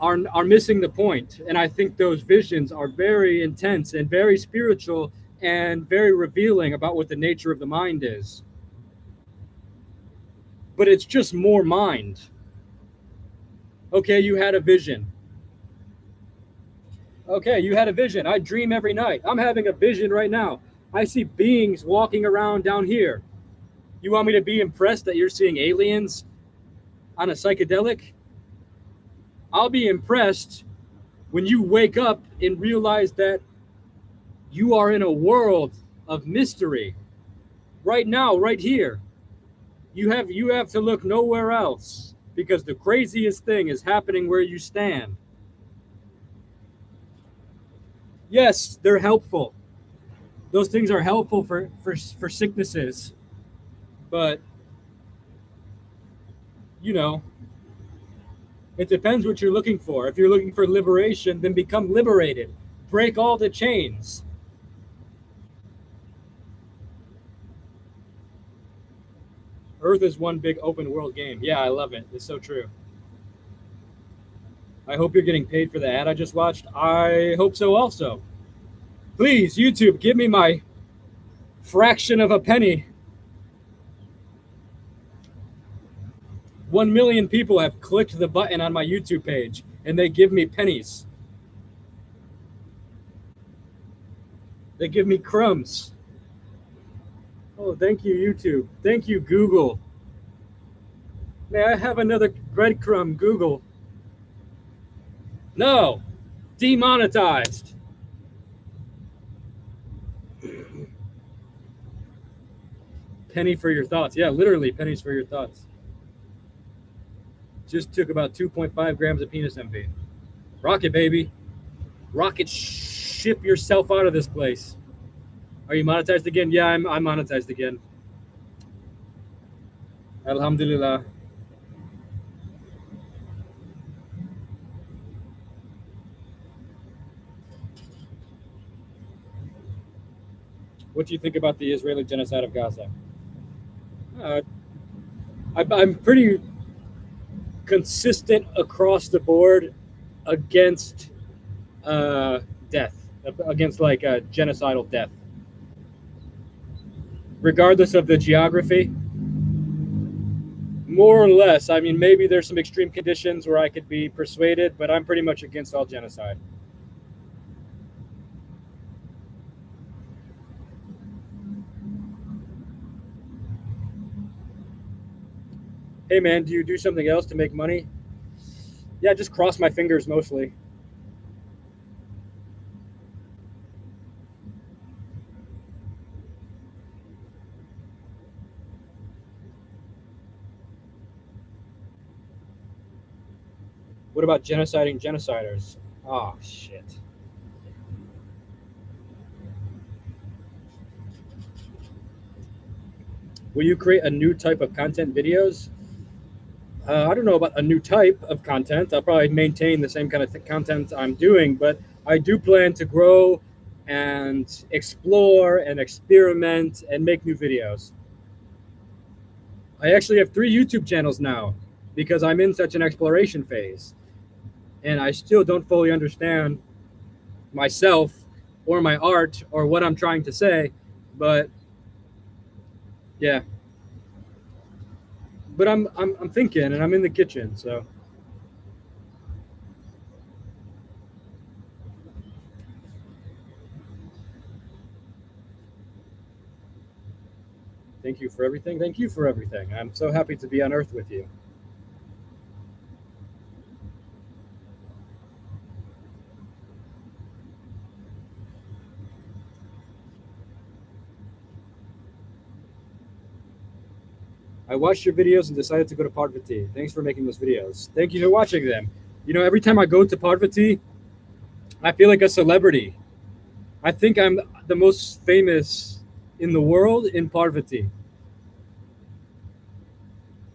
are missing the point. And I think those visions are very intense and very spiritual and very revealing about what the nature of the mind is. But it's just more mind. Okay, you had a vision. Okay, you had a vision. I dream every night. I'm having a vision right now. I see beings walking around down here. You want me to be impressed that you're seeing aliens on a psychedelic? I'll be impressed when you wake up and realize that you are in a world of mystery. Right now, right here. You have to look nowhere else, because the craziest thing is happening where you stand. Yes, they're helpful. Those things are helpful for sicknesses. But, you know, it depends what you're looking for. If you're looking for liberation, then become liberated. Break all the chains. Earth is one big open world game. Yeah, I love it. It's so true. I hope you're getting paid for the ad I just watched. I hope so also. Please, YouTube, give me my fraction of a penny. 1 million people have clicked the button on my YouTube page, and they give me pennies. They give me crumbs. Oh, thank you, YouTube. Thank you, Google. May I have another breadcrumb, Google? No. Demonetized. Penny for your thoughts. Yeah, literally pennies for your thoughts. Just took about 2.5 grams of penis envy. Rocket, baby. Rocket, ship yourself out of this place. Are you monetized again? Yeah, I'm monetized again. Alhamdulillah. What do you think about the Israeli genocide of Gaza? Uh, I'm pretty consistent across the board against uh, death, against like genocidal death, regardless of the geography. More or less. I mean, maybe there's some extreme conditions where I could be persuaded, but I'm pretty much against all genocide. Hey man, do you do something else to make money? Yeah, just cross my fingers mostly. What about genociding genociders? Oh shit. Will you create a new type of content videos? I don't know about a new type of content. I'll probably maintain the same kind of content I'm doing, but I do plan to grow and explore and experiment and make new videos. I actually have 3 YouTube channels now because I'm in such an exploration phase. And I still don't fully understand myself or my art or what I'm trying to say, but yeah. But I'm thinking and I'm in the kitchen, so thank you for everything. Thank you for everything. I'm so happy to be on earth with you. I watched your videos and decided to go to Parvati. Thanks for making those videos. Thank you for watching them. You know, every time I go to Parvati, I feel like a celebrity. I think I'm the most famous in the world in Parvati.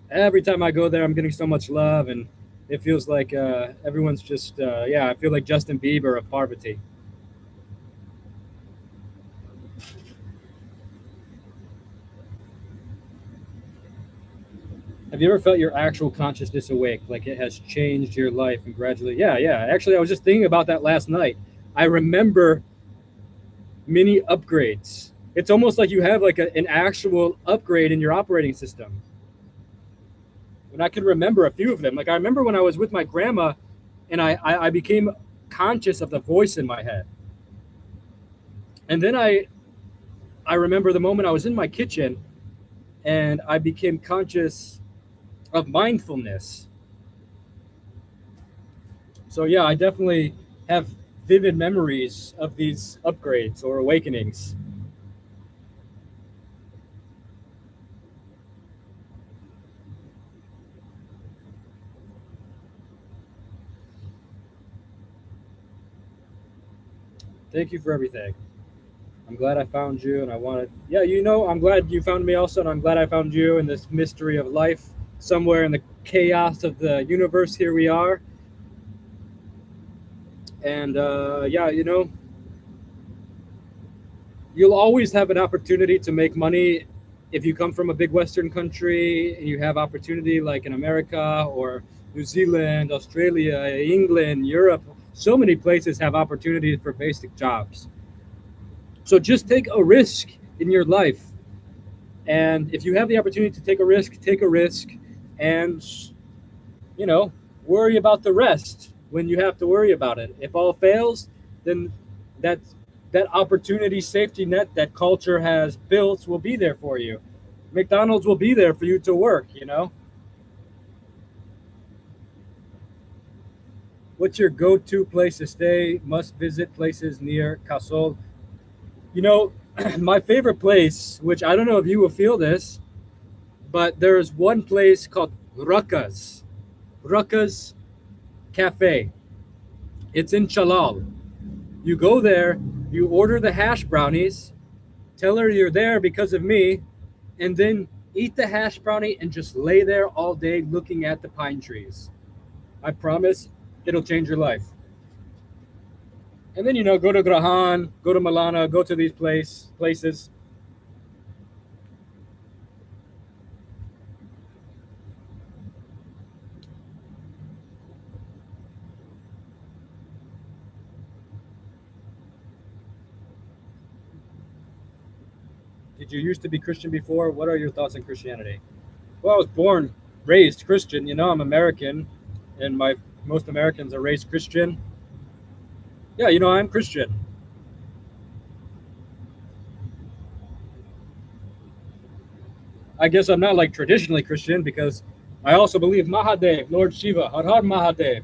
Every time I go there, I'm getting so much love, and it feels like everyone's just, yeah, I feel like Justin Bieber of Parvati. Have you ever felt your actual consciousness awake, like it has changed your life and gradually? Yeah, yeah. Actually, I was just thinking about that last night. I remember mini upgrades. It's almost like you have like an actual upgrade in your operating system. And I can remember a few of them. Like I remember when I was with my grandma, and I became conscious of the voice in my head. And then I remember the moment I was in my kitchen, and I became conscious of mindfulness. So yeah, I definitely have vivid memories of these upgrades or awakenings. Thank you for everything. I'm glad I found you, and I wanted, yeah, you know, I'm glad you found me also, and I'm glad I found you in this mystery of life. Somewhere in the chaos of the universe, here we are. And yeah, you know, you'll always have an opportunity to make money if you come from a big Western country and you have opportunity like in America or New Zealand, Australia, England, Europe. So many places have opportunities for basic jobs. So just take a risk in your life. And if you have the opportunity to take a risk and, you know, worry about the rest when you have to worry about it. If all fails, then that that opportunity safety net that culture has built will be there for you. McDonald's will be there for you to work, you know. What's your go-to place to stay? Must visit places near Kasol. You know, my favorite place, which I don't know if you will feel this, but there's one place called Rucka's Cafe. It's in Chalal. You go there, you order the hash brownies, tell her you're there because of me, and then eat the hash brownie and just lay there all day looking at the pine trees. I promise it'll change your life. And then, go to Grahan, go to Milana, go to these places. Did you used to be Christian before? What are your thoughts on Christianity? Well, I was born, raised Christian. I'm American, and most Americans are raised Christian. Yeah, I'm Christian. I guess I'm not like traditionally Christian because I also believe Mahadev, Lord Shiva, Har Har Mahadev.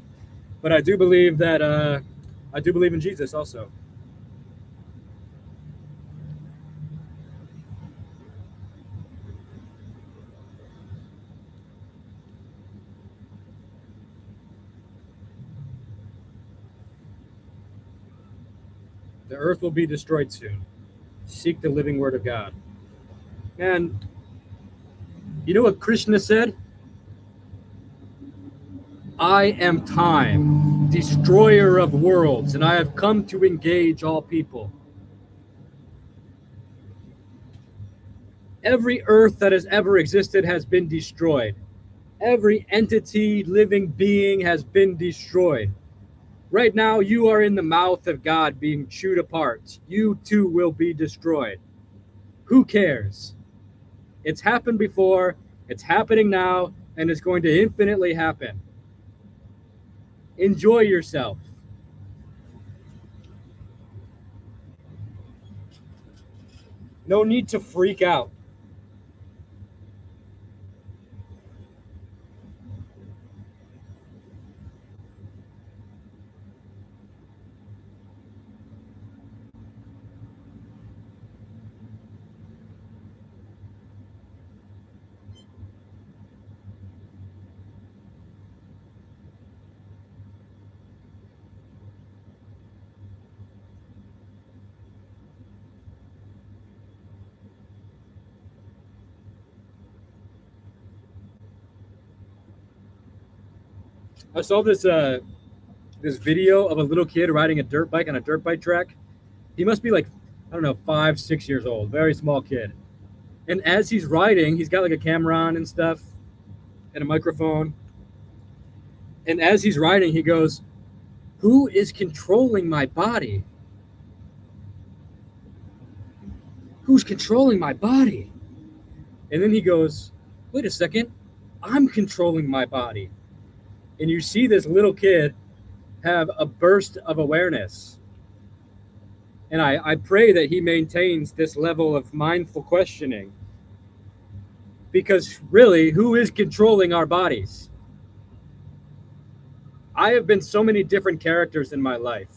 But I do believe that I do believe in Jesus also. The earth will be destroyed soon. Seek the living word of God. And you know what Krishna said? I am time, destroyer of worlds, and I have come to engage all people. Every earth that has ever existed has been destroyed. Every entity, living being has been destroyed. Right now, you are in the mouth of God being chewed apart. You too will be destroyed. Who cares? It's happened before, it's happening now, and it's going to infinitely happen. Enjoy yourself. No need to freak out. I saw this video of a little kid riding a dirt bike on a dirt bike track. He must be like, I don't know, 5, 6 years old, very small kid. And as he's riding, he's got like a camera on and stuff and a microphone. And as he's riding, he goes, "Who is controlling my body? Who's controlling my body?" And then he goes, "Wait a second, I'm controlling my body." And you see this little kid have a burst of awareness. And I pray that he maintains this level of mindful questioning. Because really, who is controlling our bodies? I have been so many different characters in my life.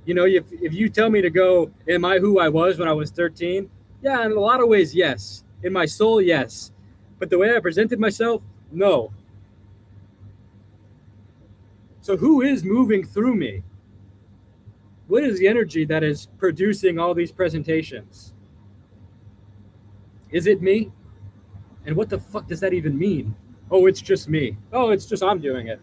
If you tell me to go, am I who I was when I was 13? Yeah, in a lot of ways, yes. In my soul, yes. But the way I presented myself, no. So who is moving through me? What is the energy that is producing all these presentations? Is it me? And what the fuck does that even mean? Oh, it's just me. Oh, it's just I'm doing it.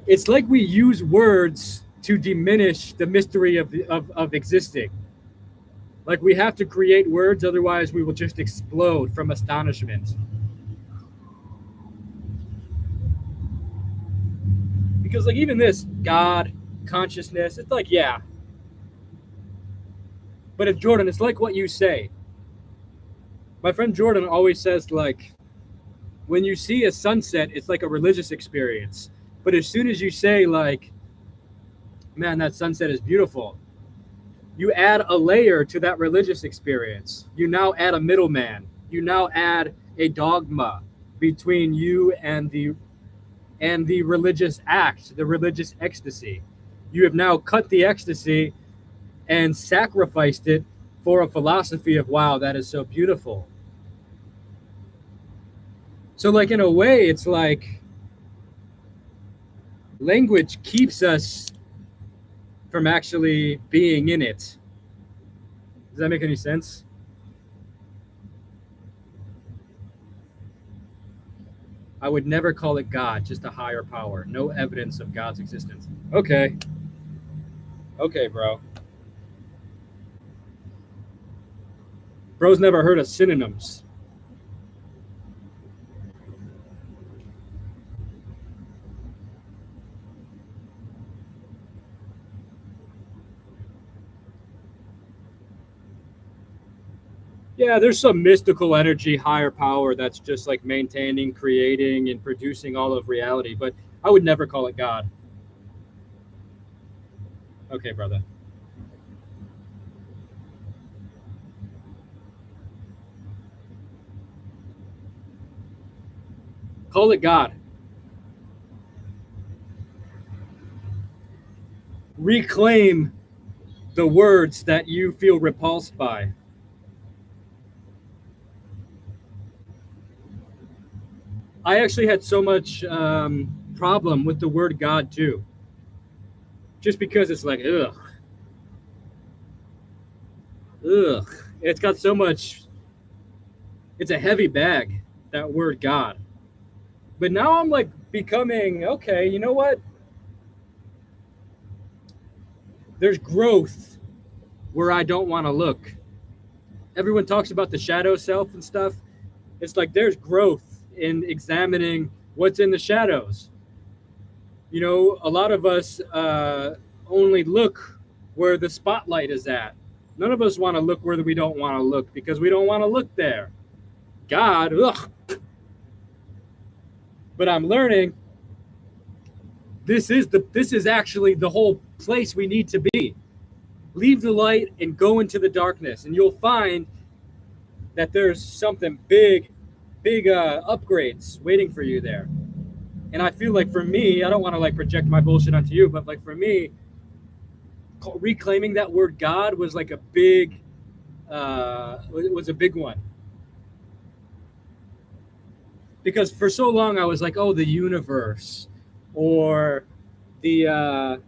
It's like we use words to diminish the mystery of existing. Like we have to create words, otherwise we will just explode from astonishment. Because like even this God, consciousness, it's like, yeah. But if Jordan, it's like what you say. My friend Jordan always says, like, when you see a sunset, it's like a religious experience. But as soon as you say, like, man, that sunset is beautiful, you add a layer to that religious experience. You now add a middleman. You now add a dogma between you and the religious act, the religious ecstasy. You have now cut the ecstasy and sacrificed it for a philosophy of, wow, that is so beautiful. So like in a way, it's like language keeps us from actually being in it. Does that make any sense? I would never call it God, just a higher power. No evidence of God's existence. Okay. Okay, bro. Bro's never heard of synonyms. Yeah, there's some mystical energy, higher power that's just like maintaining, creating, and producing all of reality, but I would never call it God. Okay, brother. Call it God. Reclaim the words that you feel repulsed by. I actually had so much problem with the word God too, just because it's like ugh. It's got so much. It's a heavy bag, that word God. But now I'm like becoming okay. You know what? There's growth where I don't want to look. Everyone talks about the shadow self and stuff. It's like there's growth in examining what's in the shadows. You know, a lot of us only look where the spotlight is at. None of us want to look where we don't want to look because we don't want to look there. God, ugh. But I'm learning this is actually the whole place we need to be. Leave the light and go into the darkness, and you'll find that there's something big upgrades waiting for you there. And I feel like for me, I don't want to like project my bullshit onto you, but like for me, reclaiming that word God was like a big was a big one. Because for so long I was like, oh, the universe, or the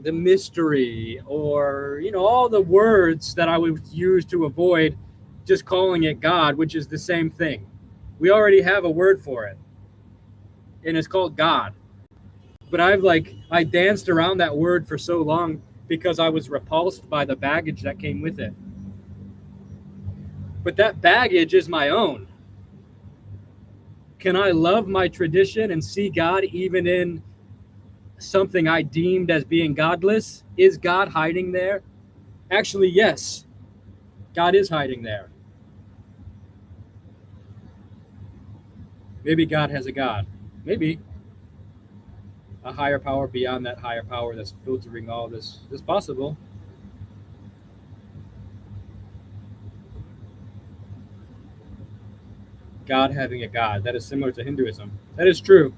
mystery, or you know, all the words that I would use to avoid just calling it God, which is the same thing. We already have a word for it, and it's called God. But I danced around that word for so long because I was repulsed by the baggage that came with it. But that baggage is my own. Can I love my tradition and see God even in something I deemed as being godless? Is God hiding there? Actually, yes. God is hiding there. Maybe God has a God. Maybe a higher power beyond that higher power that's filtering all this is possible. God having a God. That is similar to Hinduism. That is true.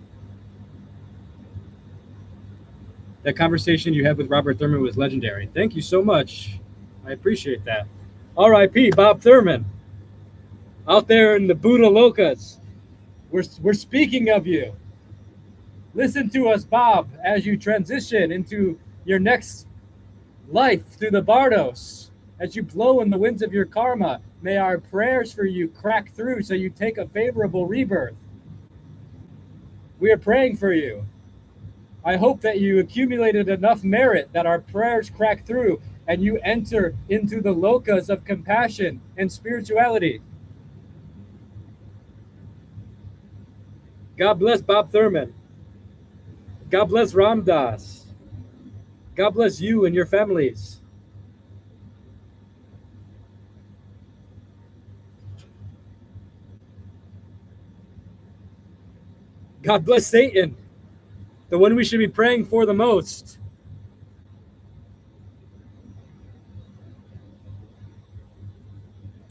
That conversation you had with Robert Thurman was legendary. Thank you so much. I appreciate that. R.I.P. Bob Thurman. Out there in the Buddha Lokas. We're speaking of you. Listen to us, Bob, as you transition into your next life through the Bardos. As you blow in the winds of your karma, may our prayers for you crack through so you take a favorable rebirth. We are praying for you. I hope that you accumulated enough merit that our prayers crack through and you enter into the lokas of compassion and spirituality. God bless Bob Thurman. God bless Ram Dass. God bless you and your families. God bless Satan, the one we should be praying for the most.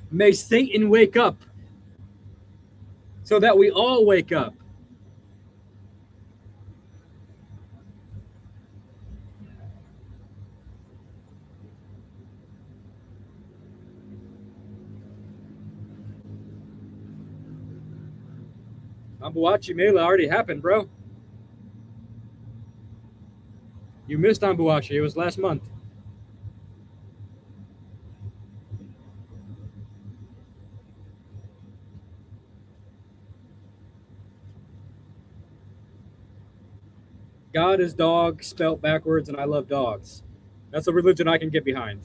May Satan wake up so that we all wake up. Ambuachi Mela already happened, bro. You missed Ambuachi. It was last month. God is dog spelt backwards, and I love dogs. That's a religion I can get behind.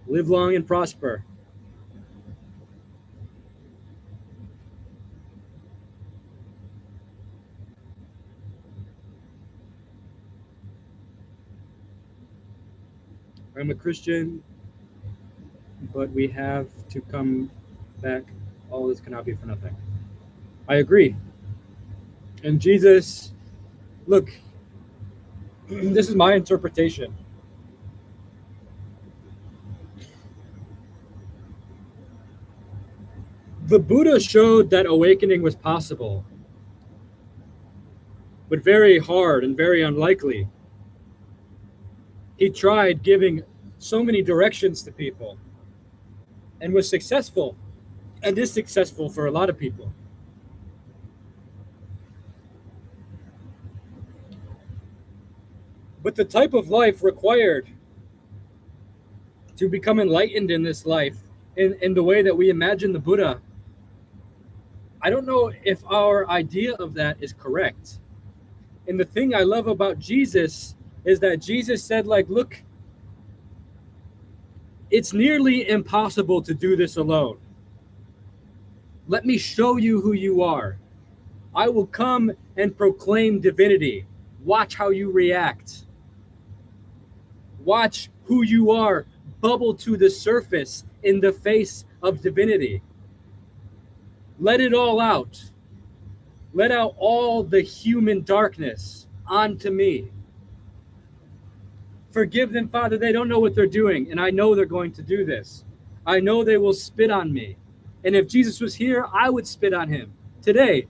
Live long and prosper. I'm a Christian, but we have to come back. All this cannot be for nothing. I agree. And Jesus, look, this is my interpretation. The Buddha showed that awakening was possible, but very hard and very unlikely. He tried giving so many directions to people and was successful, and is successful for a lot of people. But the type of life required to become enlightened in this life, in the way that we imagine the Buddha, I don't know if our idea of that is correct. And the thing I love about Jesus is that Jesus said, like, look, it's nearly impossible to do this alone. Let me show you who you are. I will come and proclaim divinity. Watch how you react. Watch who you are bubble to the surface in the face of divinity. Let it all out. Let out all the human darkness onto me. Forgive them, Father. They don't know what they're doing, and I know they're going to do this. I know they will spit on me. And if Jesus was here, I would spit on him today.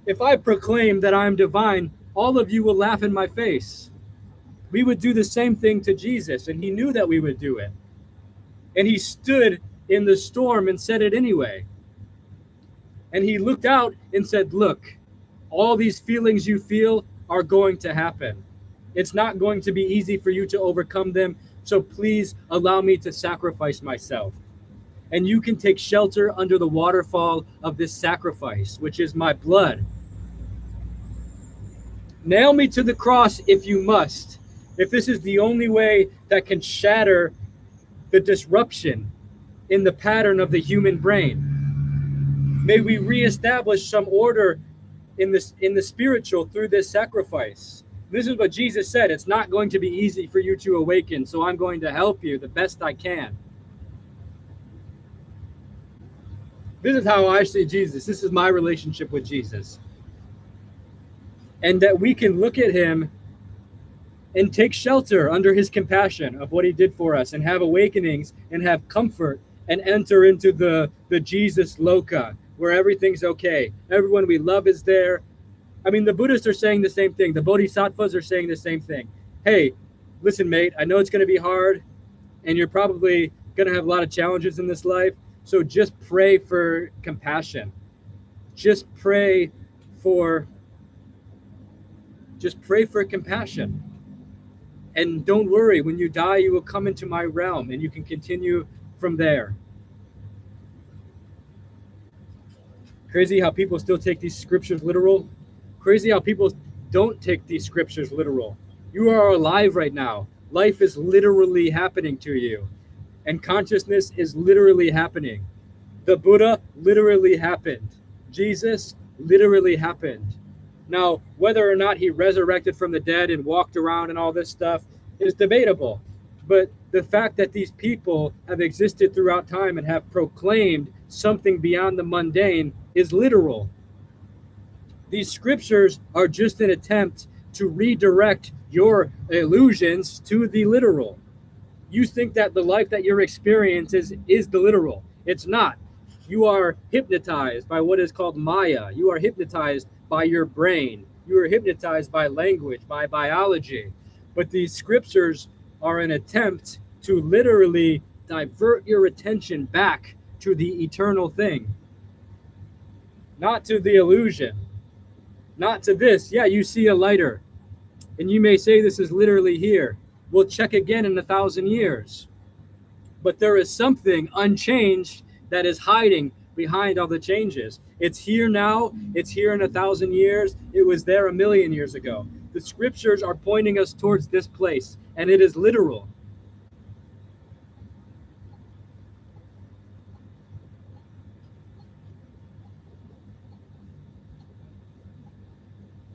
If I proclaim that I am divine, all of you will laugh in my face. We would do the same thing to Jesus, and he knew that we would do it. And he stood in the storm and said it anyway. And he looked out and said, look, all these feelings you feel are going to happen. It's not going to be easy for you to overcome them. So please allow me to sacrifice myself. And you can take shelter under the waterfall of this sacrifice, which is my blood. Nail me to the cross if you must, if this is the only way that can shatter the disruption in the pattern of the human brain. May we reestablish some order in the spiritual through this sacrifice. This is what Jesus said. It's not going to be easy for you to awaken, so I'm going to help you the best I can. This is how I see Jesus. This is my relationship with Jesus. And that we can look at him and take shelter under his compassion of what he did for us, and have awakenings and have comfort and enter into the Jesus Loka, where everything's okay. Everyone we love is there. I mean, the Buddhists are saying the same thing. The Bodhisattvas are saying the same thing. Hey, listen, mate, I know it's going to be hard, and you're probably going to have a lot of challenges in this life. So just pray for compassion. Just pray for compassion. And don't worry, when you die, you will come into my realm, and you can continue from there. Crazy how people still take these scriptures literal. Crazy how people don't take these scriptures literal. You are alive right now. Life is literally happening to you. And consciousness is literally happening. The Buddha literally happened. Jesus literally happened. Now, whether or not he resurrected from the dead and walked around and all this stuff is debatable. But the fact that these people have existed throughout time and have proclaimed something beyond the mundane is literal. These scriptures are just an attempt to redirect your illusions to the literal. You think that the life that you're experiencing is the literal. It's not. You are hypnotized by what is called Maya. You are hypnotized by your brain. You are hypnotized by language, by biology. But these scriptures are an attempt to literally divert your attention back to the eternal thing. Not to the illusion. Not to this. Yeah, you see a lighter, and you may say this is literally here. We'll check again in 1,000 years. But there is something unchanged that is hiding behind all the changes. It's here now. It's here in 1,000 years. It was there 1,000,000 years ago. The scriptures are pointing us towards this place, and it is literal.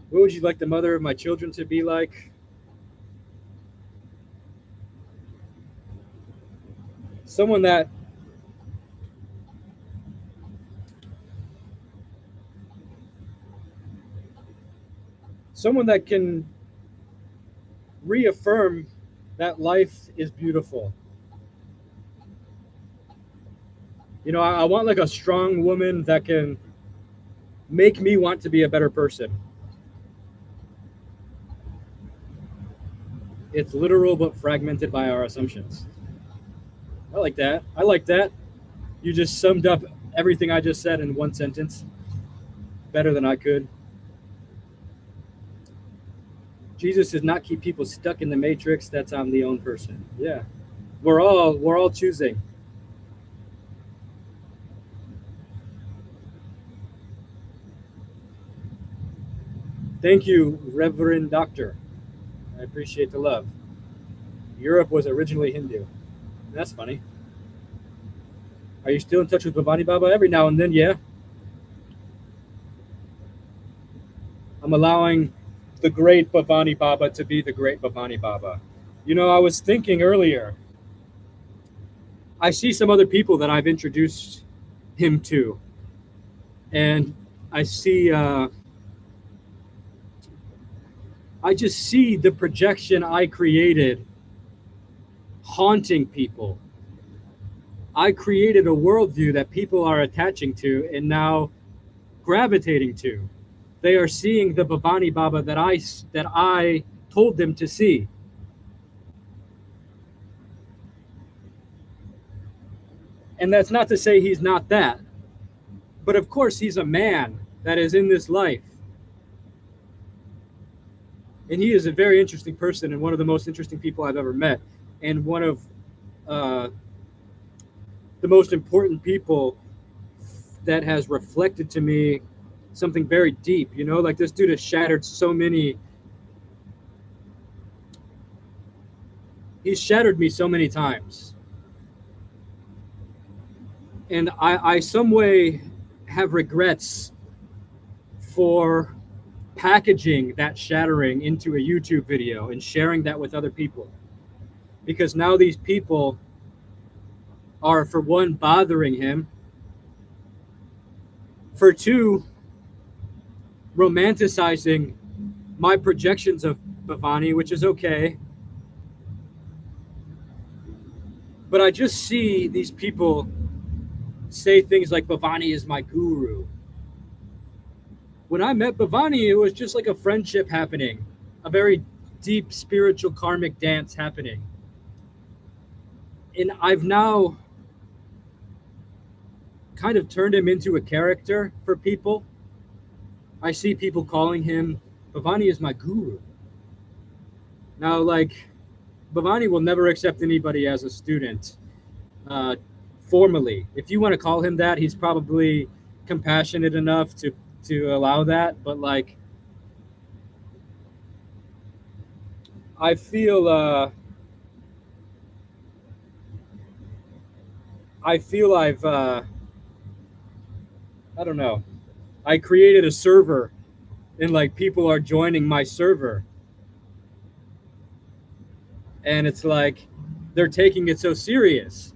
What would you like the mother of my children to be like? Someone that can reaffirm that life is beautiful. I want like a strong woman that can make me want to be a better person. It's literal but fragmented by our assumptions. I like that. You just summed up everything I just said in one sentence better than I could. Jesus does not keep people stuck in the matrix. That's I'm the own person. Yeah. We're all choosing. Thank you, Reverend Doctor. I appreciate the love. Europe was originally Hindu. That's funny. Are you still in touch with Bhavani Baba? Every now and then, yeah. I'm allowing the great Bhavani Baba to be the great Bhavani Baba. I was thinking earlier, I see some other people that I've introduced him to. And I just see the projection I created haunting people. I created a worldview that people are attaching to and now gravitating to. They are seeing the Bhavani Baba that I told them to see. And that's not to say he's not that. But of course, he's a man that is in this life. And he is a very interesting person and one of the most interesting people I've ever met. And one of the most important people that has reflected to me something very deep. Like this dude has shattered he's shattered me so many times. And I some way have regrets for packaging that shattering into a YouTube video and sharing that with other people. Because now these people are, for one, bothering him. For two, romanticizing my projections of Bhavani, which is okay. But I just see these people say things like Bhavani is my guru. When I met Bhavani, it was just like a friendship happening, a very deep spiritual karmic dance happening. And I've now kind of turned him into a character for people. I see people calling him, Bhavani is my guru. Now, Bhavani will never accept anybody as a student formally. If you want to call him that, he's probably compassionate enough to allow that. But I feel I've I don't know. I created a server and people are joining my server. And it's like they're taking it so serious.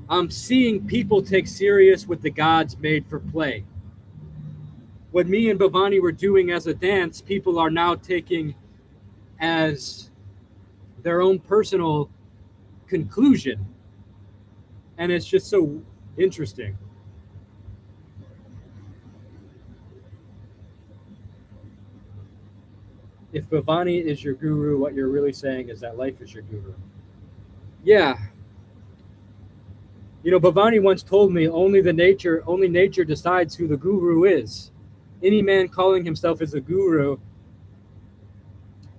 I'm seeing people take serious what the gods made for play. What me and Bhavani were doing as a dance, people are now taking as their own personal conclusion. And it's just so interesting. If Bhavani is your guru, what you're really saying is that life is your guru. Yeah. Bhavani once told me only nature decides who the guru is. Any man calling himself as a guru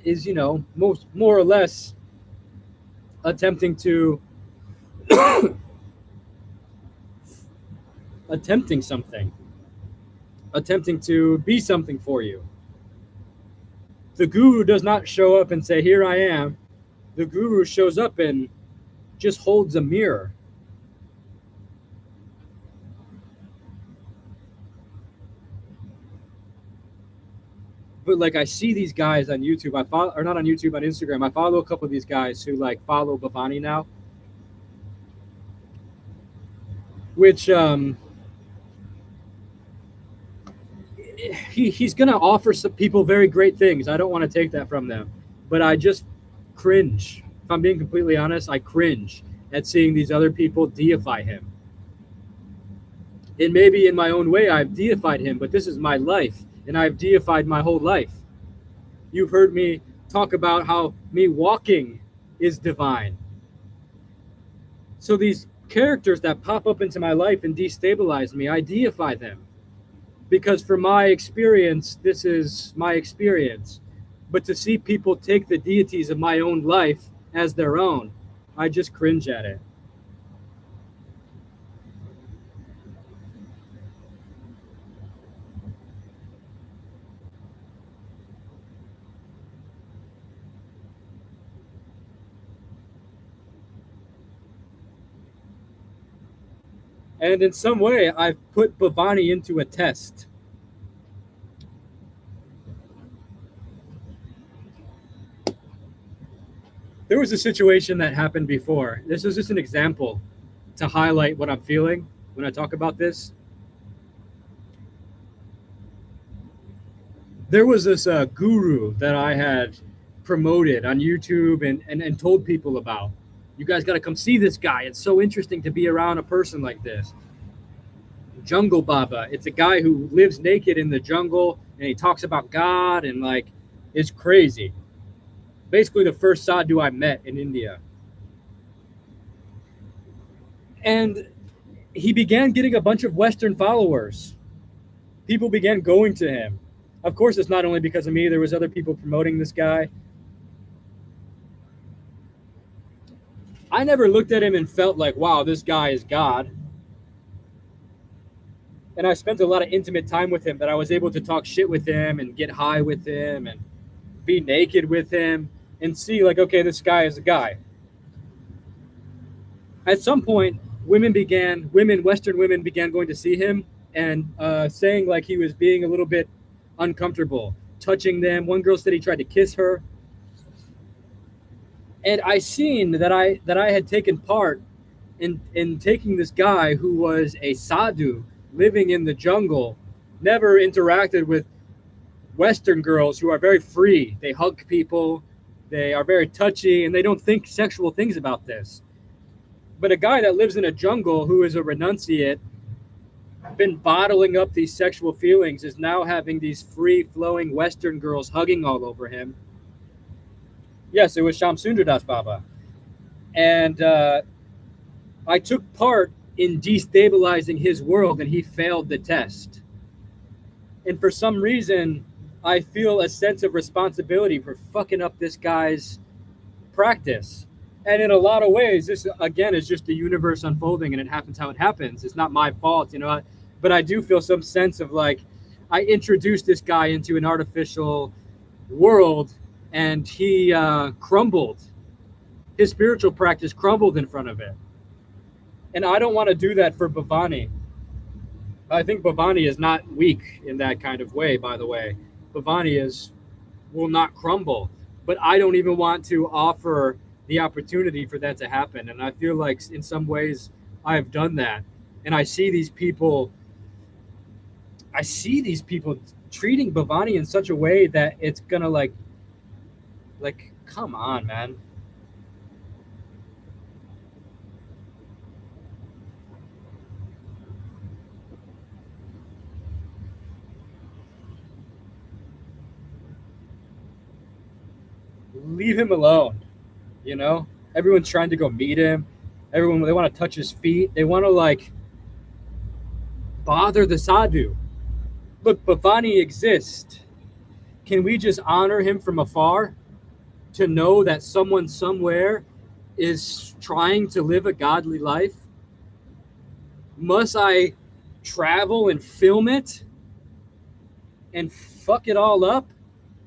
is, more or less attempting to attempting something, attempting to be something for you. The guru does not show up and say, "Here I am." The guru shows up and just holds a mirror. But like, I see these guys on YouTube. I follow, or not on YouTube, on Instagram. I follow a couple of these guys who like follow Bhavani now, which he's gonna offer some people very great things. I don't want to take that from them, but I just cringe. If I'm being completely honest, I cringe at seeing these other people deify him. And maybe in my own way I've deified him, but this is my life, and I've deified my whole life. You've heard me talk about how me walking is divine. So these characters that pop up into my life and destabilize me, I deify them. Because for my experience, this is my experience. But to see people take the deities of my own life as their own, I just cringe at it. And in some way, I've put Bhavani into a test. There was a situation that happened before. This is just an example to highlight what I'm feeling when I talk about this. There was this guru that I had promoted on YouTube and told people about. You guys got to come see this guy. It's so interesting to be around a person like this. Jungle Baba. It's a guy who lives naked in the jungle, and he talks about God, and like, it's crazy. Basically the first sadhu I met in India. And he began getting a bunch of Western followers. People began going to him. Of course, it's not only because of me. There was other people promoting this guy. I never looked at him and felt like, wow, this guy is God. And I spent a lot of intimate time with him, that I was able to talk shit with him and get high with him and be naked with him and see like, okay, this guy is a guy. At some point, Western women began going to see him and saying like he was being a little bit uncomfortable, touching them. One girl said he tried to kiss her. And I seen that I had taken part in taking this guy who was a sadhu living in the jungle, never interacted with Western girls who are very free. They hug people, they are very touchy, and they don't think sexual things about this. But a guy that lives in a jungle who is a renunciate, been bottling up these sexual feelings, is now having these free-flowing Western girls hugging all over him. Yes, it was Shamsundar Das Baba. And I took part in destabilizing his world, and he failed the test. And for some reason, I feel a sense of responsibility for fucking up this guy's practice. And in a lot of ways, this, again, is just the universe unfolding, and it happens how it happens. It's not my fault, you know. But I do feel some sense of like, I introduced this guy into an artificial world, and he crumbled. His spiritual practice crumbled in front of it. And I don't want to do that for Bhavani. I think Bhavani is not weak in that kind of way, by the way. Bhavani will not crumble. But I don't even want to offer the opportunity for that to happen. And I feel like in some ways I've done that. And I see these people treating Bhavani in such a way that it's gonna like, come on, man. Leave him alone. You know, everyone's trying to go meet him. They want to touch his feet. They want to like bother the sadhu. Look, Bhavani exists. Can we just honor him from afar to know that someone somewhere is trying to live a godly life? Must I travel and film it and fuck it all up.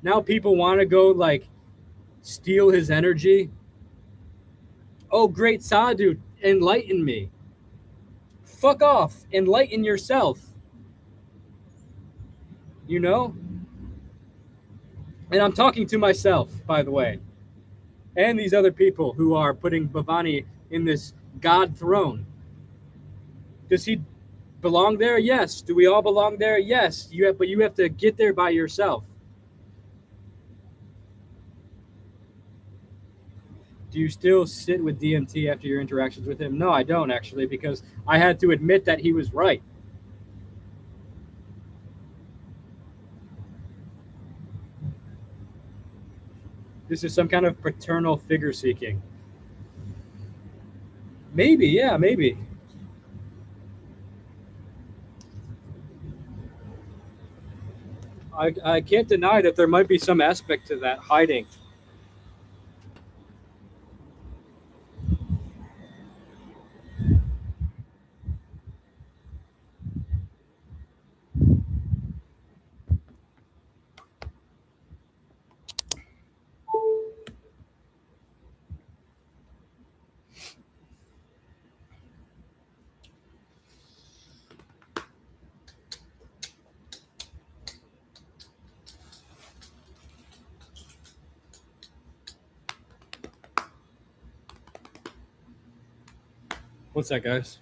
Now people want to go like steal his energy. Oh, great Sadhu, enlighten me. Fuck off, enlighten yourself. You know? And I'm talking to myself, by the way, and these other people who are putting Bhavani in this God throne. Does he belong there? Yes. Do we all belong there? Yes. But you have to get there by yourself. Do you still sit with DMT after your interactions with him? No, I don't actually, because I had to admit that he was right. This is some kind of paternal figure seeking. Maybe, yeah, maybe. I can't deny that there might be some aspect to that hiding. What's that, guys?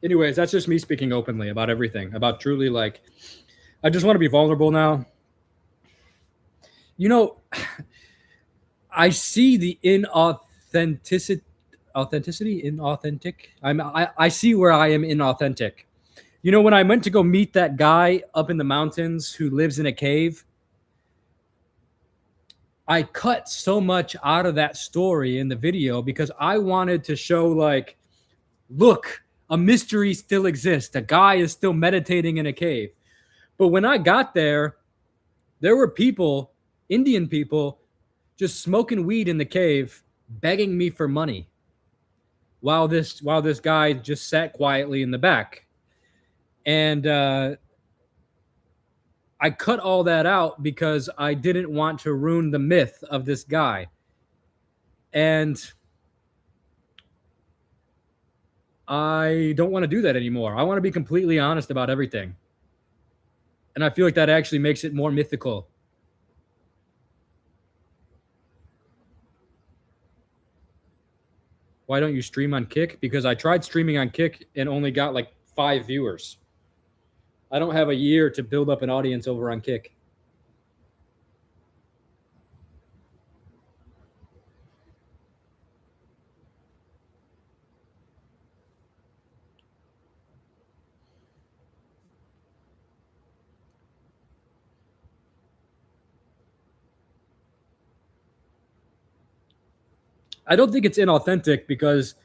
Anyways, that's just me speaking openly about everything, about truly like, I just want to be vulnerable now. You know, I see the inauthenticity, inauthentic. I see where I am inauthentic. You know, when I went to go meet that guy up in the mountains who lives in a cave, I cut so much out of that story in the video because I wanted to show like, look, a mystery still exists. A guy is still meditating in a cave. But when I got there, there were people, Indian people, just smoking weed in the cave, begging me for money, while this guy just sat quietly in the back. And I cut all that out because I didn't want to ruin the myth of this guy. And I don't want to do that anymore. I want to be completely honest about everything. And I feel like that actually makes it more mythical. Why don't you stream on Kick? Because I tried streaming on Kick and only got like 5 viewers. I don't have a year to build up an audience over on Kick. I don't think it's inauthentic because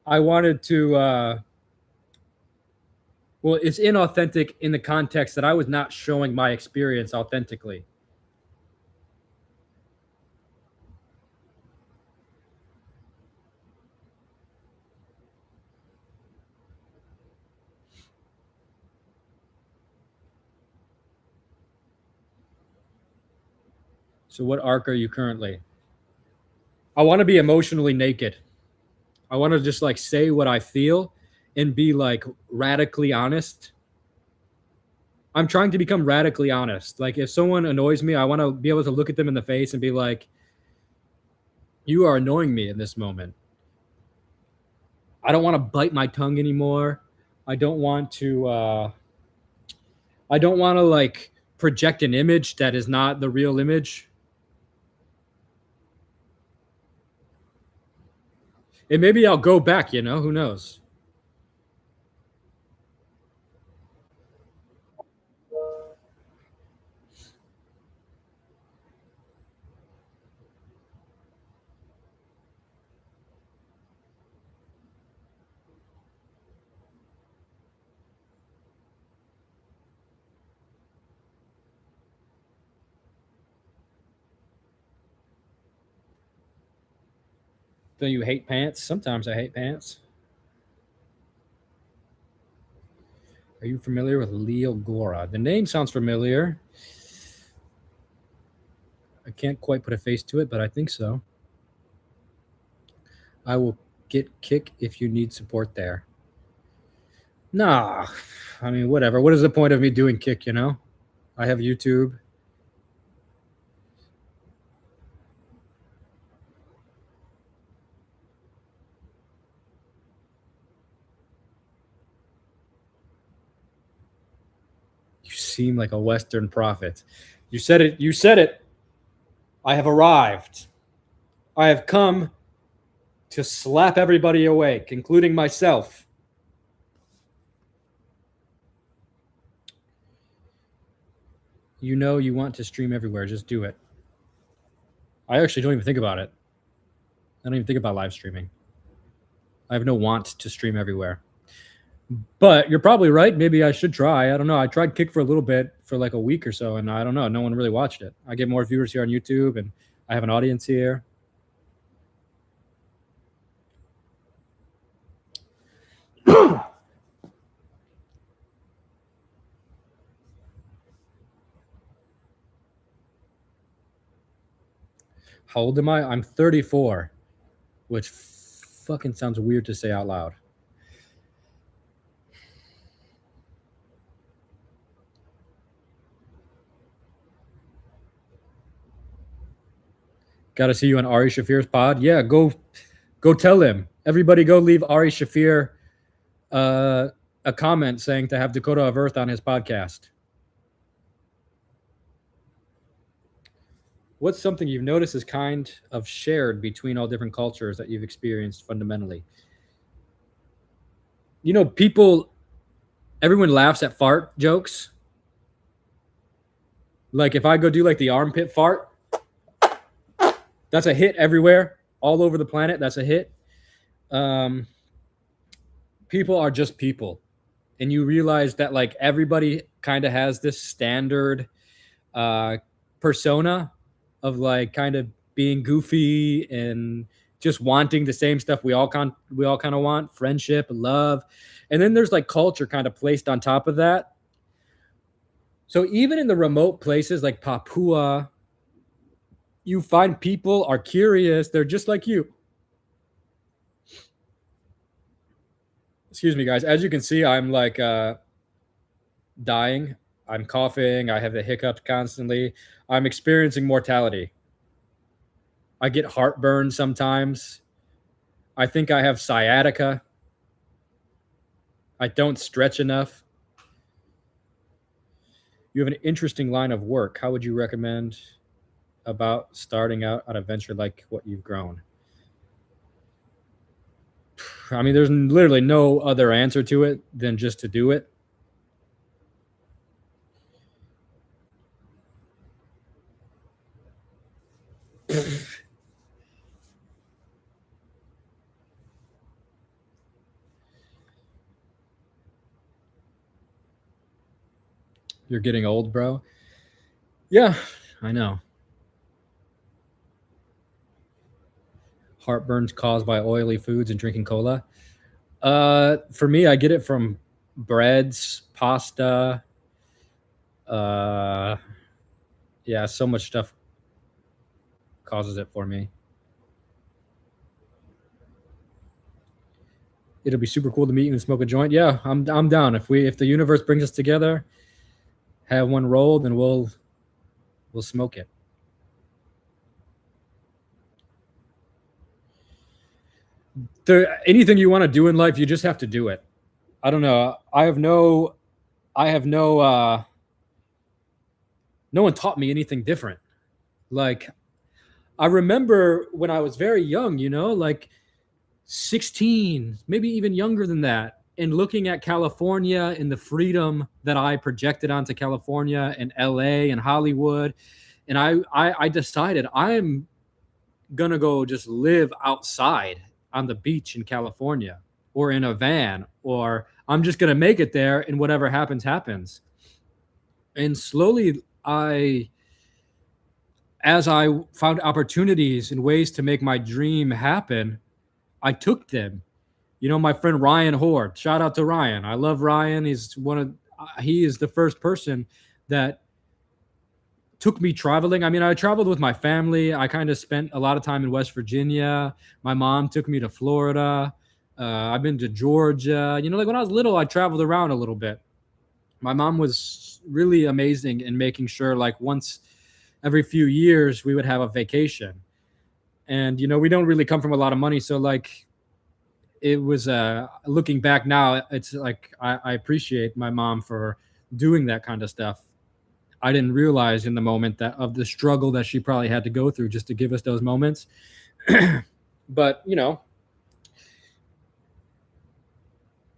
I wanted to. Well, it's inauthentic in the context that I was not showing my experience authentically. So, what arc are you currently? I want to be emotionally naked. I want to just like say what I feel and be like radically honest. I'm trying to become radically honest. Like if someone annoys me, I want to be able to look at them in the face and be like, you are annoying me in this moment. I don't want to bite my tongue anymore. I don't want to like project an image that is not the real image. And maybe I'll go back, you know, who knows? Do you hate pants? Sometimes I hate pants. Are you familiar with Leo Gora? The name sounds familiar. I can't quite put a face to it, but I think so. I will get Kick if you need support there. Nah, I mean, whatever. What is the point of me doing Kick, you know? I have YouTube. You seem like a Western prophet. You said it. You said it. I have arrived. I have come to slap everybody awake, including myself. You know you want to stream everywhere. Just do it. I actually don't even think about it. I don't even think about live streaming. I have no want to stream everywhere. But you're probably right. Maybe I should try. I don't know. I tried Kick for a little bit for like a week or so, and I don't know. No one really watched it. I get more viewers here on YouTube, and I have an audience here. How old am I? I'm 34, which fucking sounds weird to say out loud. Got to see you on Ari Shafir's pod. Yeah, go tell him. Everybody go leave Ari Shafir a comment saying to have Dakota of Earth on his podcast. What's something you've noticed is kind of shared between all different cultures that you've experienced fundamentally? You know, everyone laughs at fart jokes. Like if I go do like the armpit fart, that's a hit everywhere, all over the planet. That's a hit. People are just people. And you realize that like everybody kind of has this standard persona of like kind of being goofy and just wanting the same stuff we all kind of want, friendship, love. And then there's like culture kind of placed on top of that. So even in the remote places like Papua, you find people are curious. They're just like you. Excuse me, guys. As you can see, I'm like dying. I'm coughing. I have the hiccups constantly. I'm experiencing mortality. I get heartburn sometimes. I think I have sciatica. I don't stretch enough. You have an interesting line of work. How would you recommend about starting out on a venture like what you've grown? I mean, there's literally no other answer to it than just to do it. You're getting old, bro. Yeah, I know. Heartburns caused by oily foods and drinking cola. For me, I get it from breads, pasta. Yeah, so much stuff causes it for me. It'll be super cool to meet you and smoke a joint. Yeah, I'm down. If the universe brings us together, have one roll, then we'll smoke it. Anything you want to do in life, you just have to do it. I don't know. No one taught me anything different. Like, I remember when I was very young, you know, like 16, maybe even younger than that, and looking at California and the freedom that I projected onto California and LA and Hollywood. And I decided I'm going to go just live outside on the beach in California or in a van, or I'm just going to make it there and whatever happens, happens. And slowly as I found opportunities and ways to make my dream happen, I took them. You know, my friend Ryan Horde. Shout out to Ryan. I love Ryan. He is the first person that took me traveling. I mean, I traveled with my family. I kind of spent a lot of time in West Virginia. My mom took me to Florida. I've been to Georgia. You know, like when I was little, I traveled around a little bit. My mom was really amazing in making sure, like, once every few years, we would have a vacation. And, you know, we don't really come from a lot of money. So, like, it was, looking back now, it's like I appreciate my mom for doing that kind of stuff. I didn't realize in the moment that of the struggle that she probably had to go through just to give us those moments. But, you know,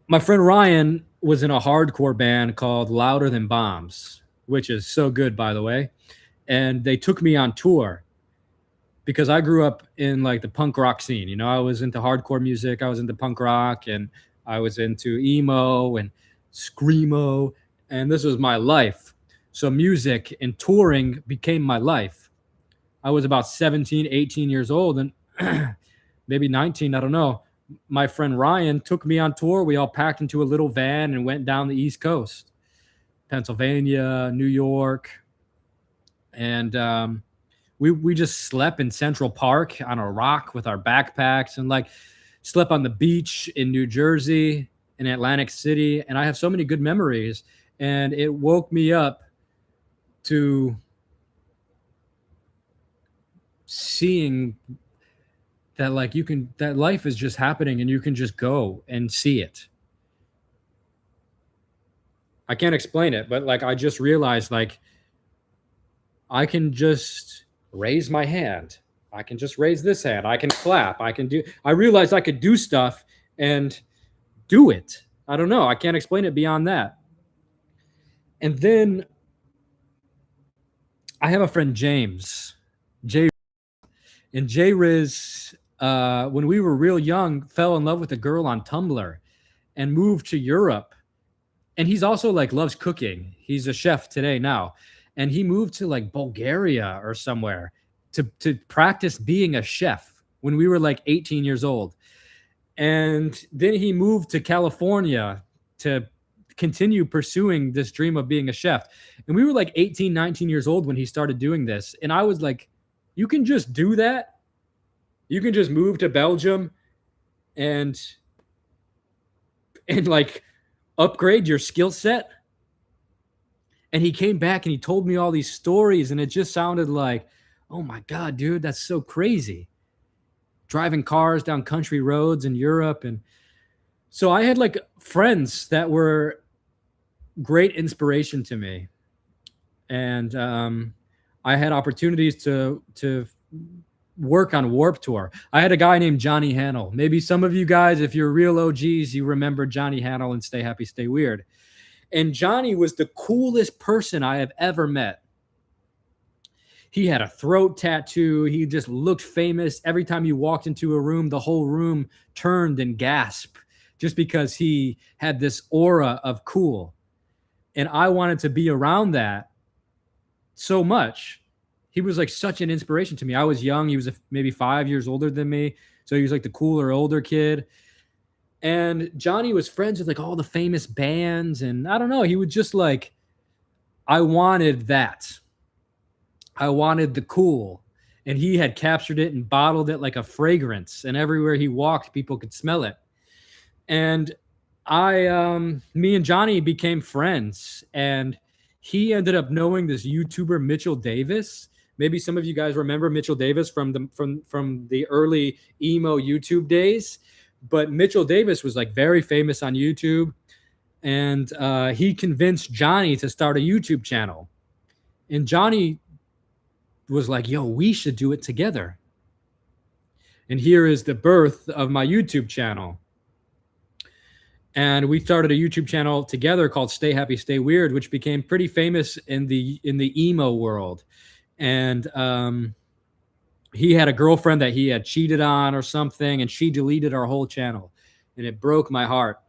my friend Ryan was in a hardcore band called Louder Than Bombs, which is so good, by the way. And they took me on tour because I grew up in like the punk rock scene. You know, I was into hardcore music, I was into punk rock, and I was into emo and screamo, and this was my life. So music and touring became my life. I was about 17, 18 years old, and maybe 19, I don't know. My friend Ryan took me on tour. We all packed into a little van and went down the East Coast, Pennsylvania, New York, and we just slept in Central Park on a rock with our backpacks, and like slept on the beach in New Jersey, in Atlantic City, and I have so many good memories. And it woke me up to seeing that, like, that life is just happening and you can just go and see it. I can't explain it, but like I just realized, like, I can just raise my hand. I can just raise this hand. I can clap. I realized I could do stuff and do it. I don't know. I can't explain it beyond that. And then I have a friend, James. Jay and Jay Riz, when we were real young, fell in love with a girl on Tumblr and moved to Europe. And he's also like loves cooking. He's a chef today now. And he moved to like Bulgaria or somewhere to practice being a chef when we were like 18 years old. And then he moved to California to continue pursuing this dream of being a chef. And we were like 18, 19 years old when he started doing this. And I was like, you can just do that. You can just move to Belgium and like upgrade your skill set. And he came back and he told me all these stories, and it just sounded like, oh my God, dude, that's so crazy. Driving cars down country roads in Europe. And so I had like friends that were great inspiration to me. And I had opportunities to work on Warped Tour. I had a guy named Johnny Hannell. Maybe some of you guys, if you're real OGs, you remember Johnny Hannell and Stay Happy, Stay Weird. And Johnny was the coolest person I have ever met. He had a throat tattoo. He just looked famous. Every time you walked into a room, the whole room turned and gasped just because he had this aura of cool. And I wanted to be around that so much. He was like such an inspiration to me. I was young. He was maybe 5 years older than me. So he was like the cooler, older kid. And Johnny was friends with like all the famous bands. And I don't know, he would just like, I wanted that. I wanted the cool. And he had captured it and bottled it like a fragrance. And everywhere he walked, people could smell it. And me and Johnny became friends. And he ended up knowing this YouTuber, Mitchell Davis. Maybe some of you guys remember Mitchell Davis from the early emo YouTube days. But Mitchell Davis was like very famous on YouTube. And he convinced Johnny to start a YouTube channel. And Johnny was like, yo, we should do it together. And here is the birth of my YouTube channel. And we started a YouTube channel together called Stay Happy, Stay Weird, which became pretty famous in the emo world. And he had a girlfriend that he had cheated on or something, and she deleted our whole channel. And it broke my heart.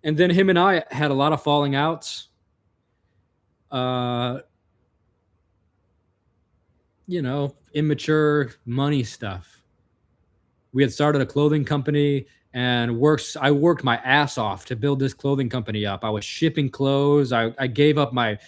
And then him and I had a lot of falling outs. You know, immature money stuff. We had started a clothing company and I worked my ass off to build this clothing company up. I was shipping clothes. I gave up my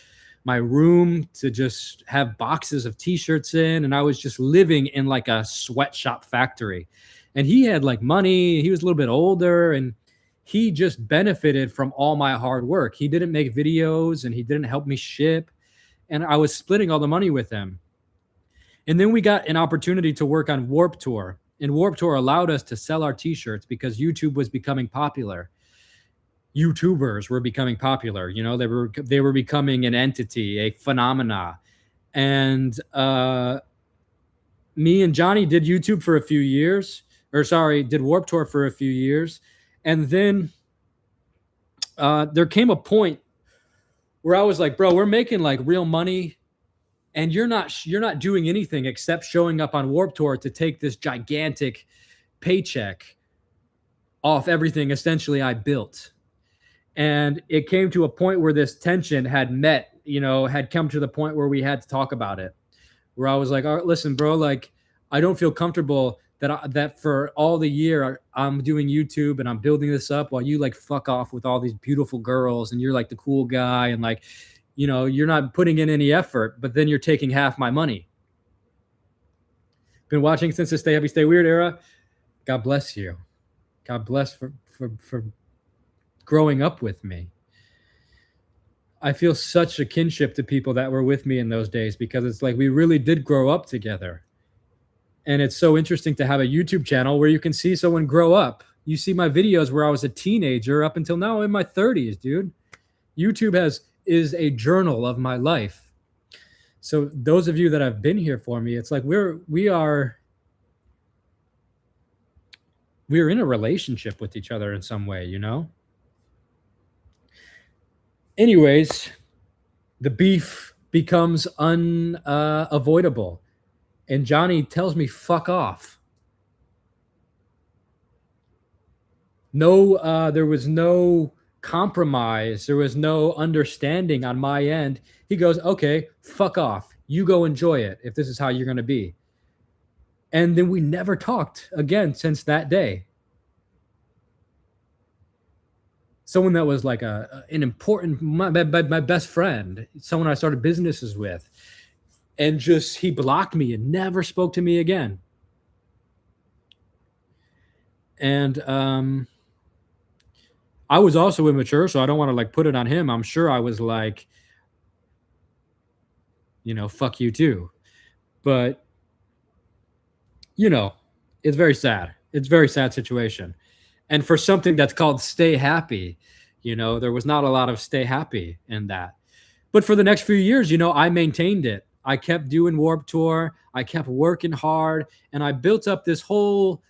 room to just have boxes of t-shirts in, and I was just living in like a sweatshop factory. And he had like money, he was a little bit older, and he just benefited from all my hard work. He didn't make videos and he didn't help me ship, and I was splitting all the money with him. And then we got an opportunity to work on Warp Tour, and Warp Tour allowed us to sell our t-shirts because YouTube was becoming popular. YouTubers were becoming popular. You know, they were becoming an entity, a phenomena. And me and Johnny did YouTube for a few years, or sorry, did Warp Tour for a few years. And then there came a point where I was like, bro, we're making like real money, and you're not doing anything except showing up on Warp Tour to take this gigantic paycheck off everything essentially I built. And it came to a point where this tension had come to the point where we had to talk about it, where I was like, all right, listen, bro, like, I don't feel comfortable that for all the year I'm doing YouTube and I'm building this up while you like fuck off with all these beautiful girls and you're like the cool guy, and like, you know, you're not putting in any effort, but then you're taking half my money. Been watching since the Stay Happy, Stay Weird era. God bless you. God bless for growing up with me. I feel such a kinship to people that were with me in those days, because it's like we really did grow up together. And it's so interesting to have a YouTube channel where you can see someone grow up. You see my videos where I was a teenager up until now in my 30s, dude. YouTube is a journal of my life. So those of you that have been here for me, it's like we're in a relationship with each other in some way, you know? Anyways, the beef becomes unavoidable, and Johnny tells me, fuck off. No, there was no compromise. There was no understanding on my end. He goes, okay, fuck off. You go enjoy it if this is how you're going to be. And then we never talked again since that day. Someone that was like an important, my best friend, someone I started businesses with, and just, he blocked me and never spoke to me again. And I was also immature, so I don't want to like put it on him. I'm sure I was like, you know, fuck you too. But, you know, it's very sad. It's a very sad situation. And for something that's called Stay Happy, you know, there was not a lot of stay happy in that. But for the next few years, you know, I maintained it. I kept doing Warp Tour. I kept working hard. And I built up this whole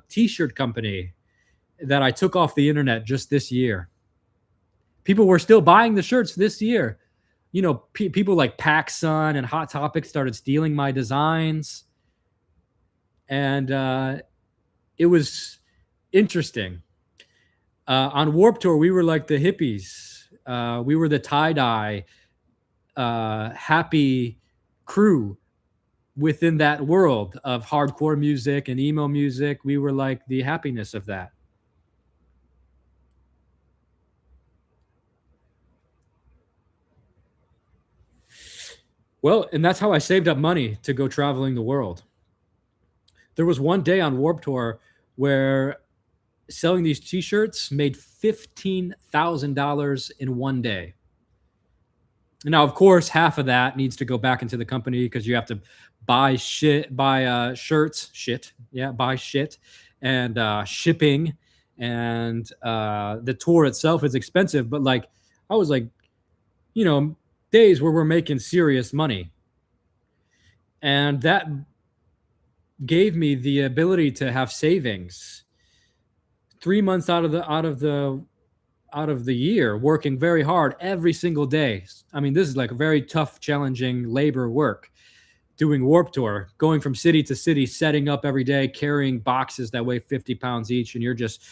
t-shirt company that I took off the internet just this year. People were still buying the shirts this year. You know, people like PacSun and Hot Topic started stealing my designs. And it was interesting. On Warp Tour, we were like the hippies. We were the tie-dye, happy crew within that world of hardcore music and emo music. We were like the happiness of that. Well, and that's how I saved up money to go traveling the world. There was one day on Warp Tour where selling these t-shirts made $15,000 in one day. Now, of course, half of that needs to go back into the company because you have to buy shit, and shipping, and the tour itself is expensive. But like, I was like, you know, days where we're making serious money, and that gave me the ability to have savings. 3 months out of the year, working very hard every single day. I mean, this is like a very tough, challenging labor work. Doing Warp Tour, going from city to city, setting up every day, carrying boxes that weigh 50 pounds each, and you're just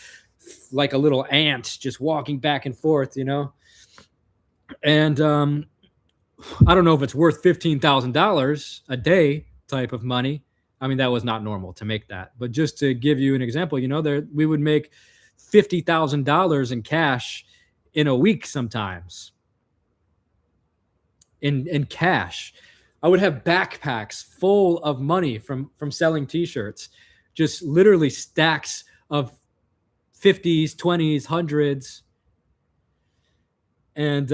like a little ant just walking back and forth, you know? And I don't know if it's worth $15,000 a day type of money. I mean, that was not normal to make that. But just to give you an example, there we would make $50,000 in cash in a week sometimes. In cash. I would have backpacks full of money from selling t-shirts, just literally stacks of 50s, 20s, hundreds. And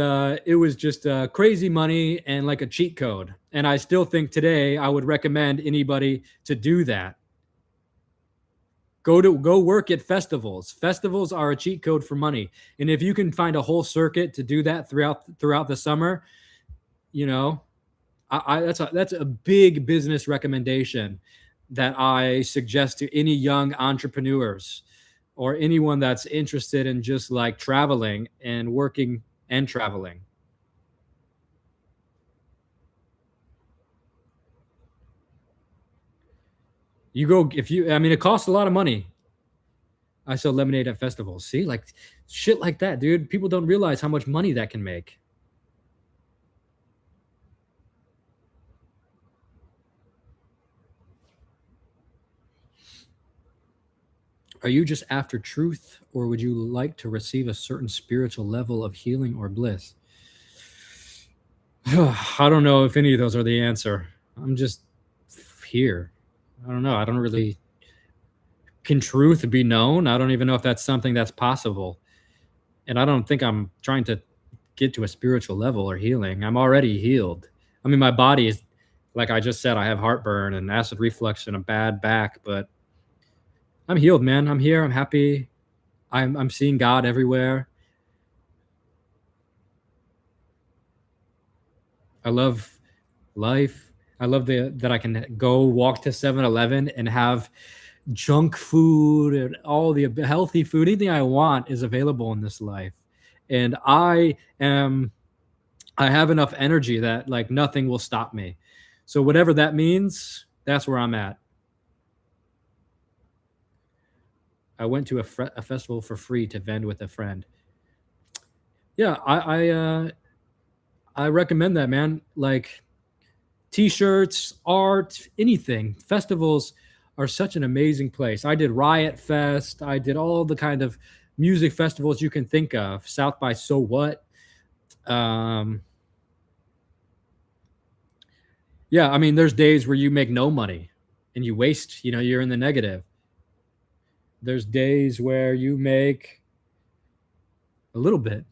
it was just crazy money and like a cheat code. And I still think today I would recommend anybody to do that. Go work at festivals. Festivals are a cheat code for money. And if you can find a whole circuit to do that throughout the summer, that's a big business recommendation that I suggest to any young entrepreneurs or anyone that's interested in just like traveling and working and traveling. It costs a lot of money. I sell lemonade at festivals. See, like shit like that, dude. People don't realize how much money that can make. Are you just after truth, or would you like to receive a certain spiritual level of healing or bliss? I don't know if any of those are the answer. I'm just here. I don't know. I don't really. Can truth be known? I don't even know if that's something that's possible. And I don't think I'm trying to get to a spiritual level or healing. I'm already healed. I mean, my body is, like I just said, I have heartburn and acid reflux and a bad back, but I'm healed, man. I'm here. I'm happy. I'm seeing God everywhere. I love life. I love that I can go walk to 7-Eleven and have junk food and all the healthy food. Anything I want is available in this life. And I have enough energy that like nothing will stop me. So whatever that means, that's where I'm at. I went to a festival for free to vend with a friend. Yeah, I recommend that, man. Like t-shirts, art, anything. Festivals are such an amazing place. I did Riot Fest. I did all the kind of music festivals you can think of. South by So What. Yeah, I mean, there's days where you make no money and you waste, you're in the negative. There's days where you make a little bit,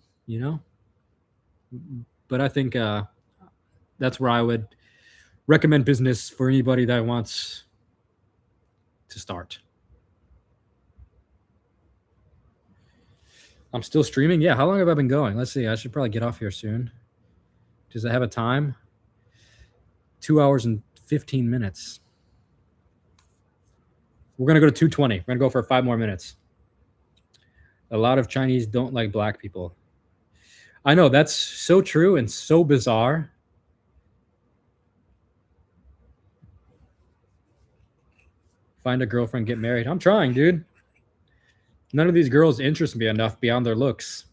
But I think that's where I would recommend business for anybody that wants to start. I'm still streaming. Yeah, how long have I been going? Let's see. I should probably get off here soon. Does it have a time? 2 hours and 15 minutes. We're going to go to 2:20. We're going to go for 5 more minutes. A lot of Chinese don't like black people. I know, that's so true and so bizarre. Find a girlfriend, get married. I'm trying, dude. None of these girls interest me enough beyond their looks.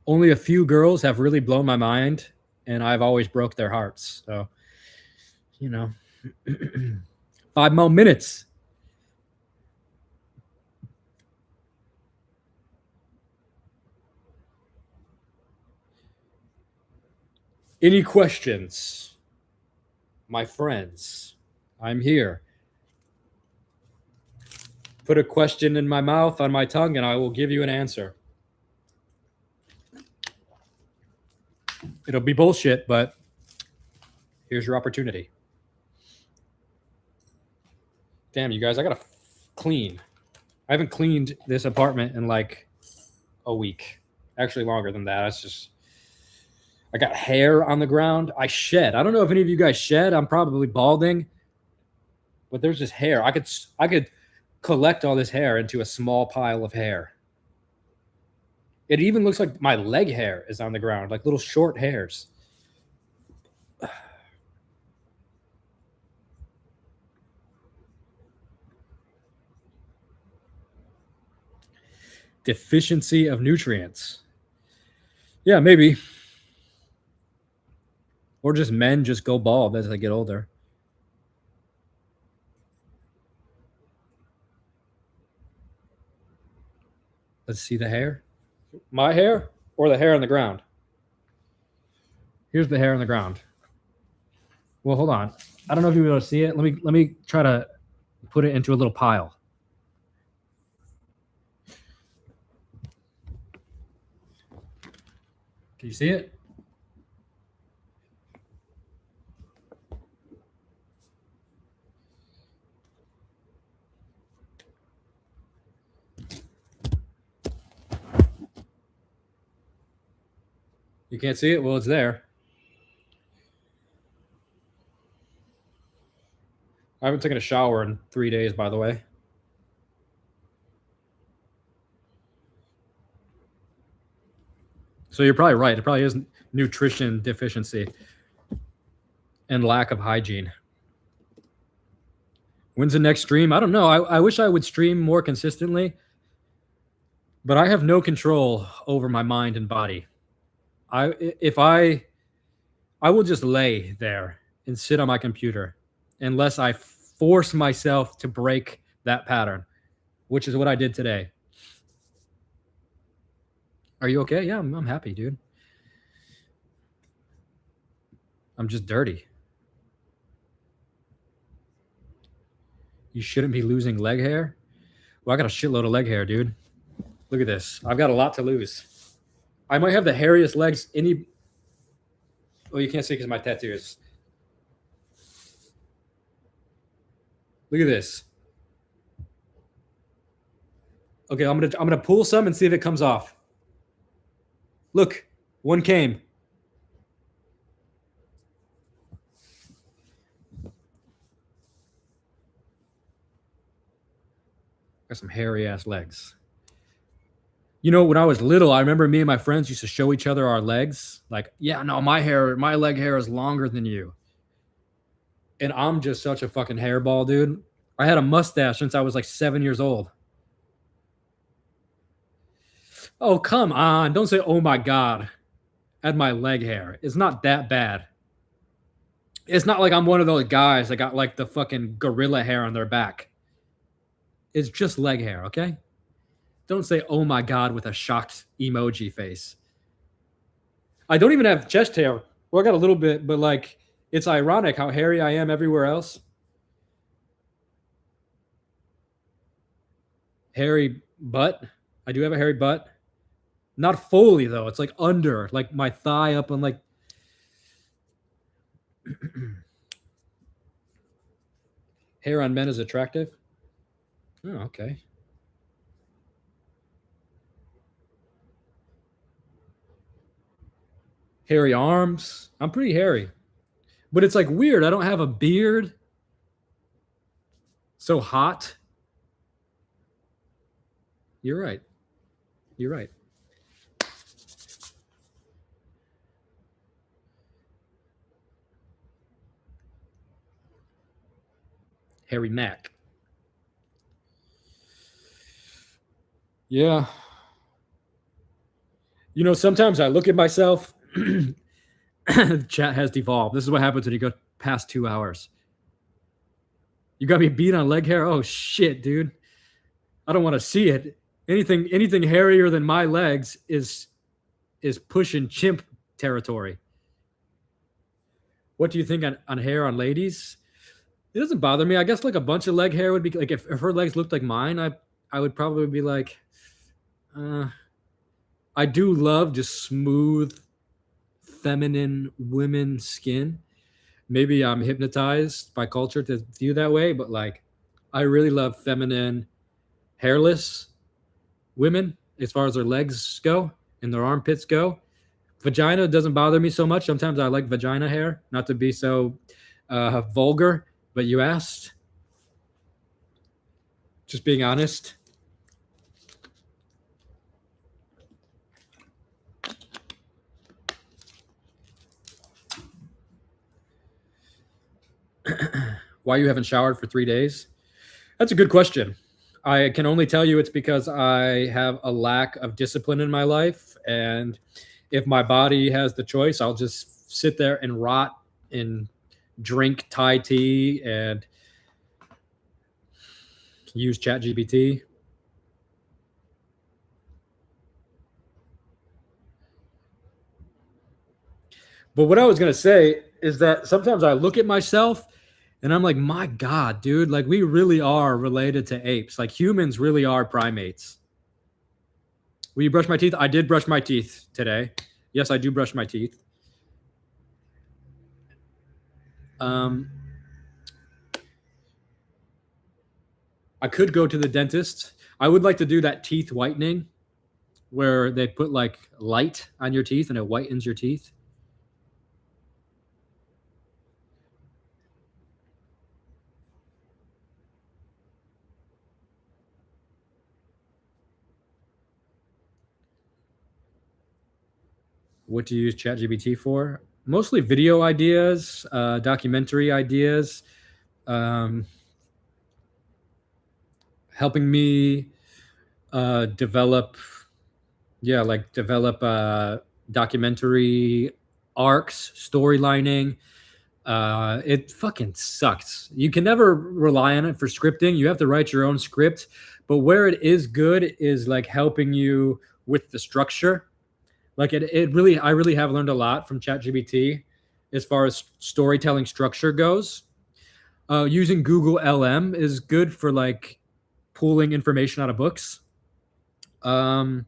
Only a few girls have really blown my mind, and I've always broke their hearts. So, 5 more minutes. Any questions? My friends, I'm here. Put a question in my mouth, on my tongue, and I will give you an answer. It'll be bullshit, but here's your opportunity. Damn, you guys, I gotta clean. I haven't cleaned this apartment in like a week. Actually, longer than that. It's just, I got hair on the ground. I shed. I don't know if any of you guys shed. I'm probably balding, but there's just hair. I could collect all this hair into a small pile of hair. It even looks like my leg hair is on the ground, like little short hairs. Deficiency of nutrients. Yeah, maybe. Or just men just go bald as they get older. Let's see the hair. My hair or the hair on the ground? Here's the hair on the ground. Well, hold on. I don't know if you'll be able to see it. Let me try to put it into a little pile. Can you see it? You can't see it? Well, it's there. I haven't taken a shower in 3 days, by the way. So you're probably right. It probably is nutrition deficiency and lack of hygiene. When's the next stream? I don't know. I wish I would stream more consistently, but I have no control over my mind and body. I will just lay there and sit on my computer unless I force myself to break that pattern, which is what I did today. Are you okay? Yeah, I'm happy, dude. I'm just dirty. You shouldn't be losing leg hair. Well, I got a shitload of leg hair, dude. Look at this. I've got a lot to lose. I might have the hairiest legs any... Oh, you can't see because my tattoos. Look at this. Okay, I'm gonna pull some and see if it comes off. Look, one came. Got some hairy ass legs. You know, when I was little, I remember me and my friends used to show each other our legs. Like, yeah, no, my leg hair is longer than you. And I'm just such a fucking hairball, dude. I had a mustache since I was like 7 years old. Oh, come on. Don't say, oh my God, at my leg hair. It's not that bad. It's not like I'm one of those guys that got like the fucking gorilla hair on their back. It's just leg hair, okay? Don't say, oh my God, with a shocked emoji face. I don't even have chest hair. Well, I got a little bit, but like, it's ironic how hairy I am everywhere else. Hairy butt. I do have a hairy butt. Not fully, though. It's like under, like my thigh up on like... Hair on men is attractive? Oh, okay. Hairy arms. I'm pretty hairy. But it's like weird. I don't have a beard. So hot. You're right. You're right. Hairy Mac. Yeah. You know, sometimes I look at myself. The chat has devolved. This is what happens when you go past 2 hours. You got me beat on leg hair? Oh, shit, dude. I don't want to see it. Anything hairier than my legs is pushing chimp territory. What do you think on hair on ladies? It doesn't bother me. I guess like a bunch of leg hair would be like if her legs looked like mine, I would probably be like, I do love just smooth, feminine women skin. Maybe I'm hypnotized by culture to view that way, but like I really love feminine, hairless women as far as their legs go and their armpits go. Vagina doesn't bother me so much. Sometimes I like vagina hair, not to be so vulgar, but you asked. Just being honest. Why you haven't showered for 3 days? That's a good question. I can only tell you it's because I have a lack of discipline in my life. And if my body has the choice, I'll just sit there and rot and drink Thai tea and use ChatGPT. But what I was going to say is that sometimes I look at myself and I'm like, my God, dude, like we really are related to apes. Like humans really are primates. Will you brush my teeth? I did brush my teeth today. Yes, I do brush my teeth. I could go to the dentist. I would like to do that teeth whitening where they put like light on your teeth and it whitens your teeth. What do you use ChatGPT for? Mostly video ideas, documentary ideas, helping me develop documentary arcs, storylining. It fucking sucks. You can never rely on it for scripting. You have to write your own script. But where it is good is like helping you with the structure. Like I really have learned a lot from ChatGPT as far as storytelling structure goes. Using Google LM is good for like pulling information out of books. I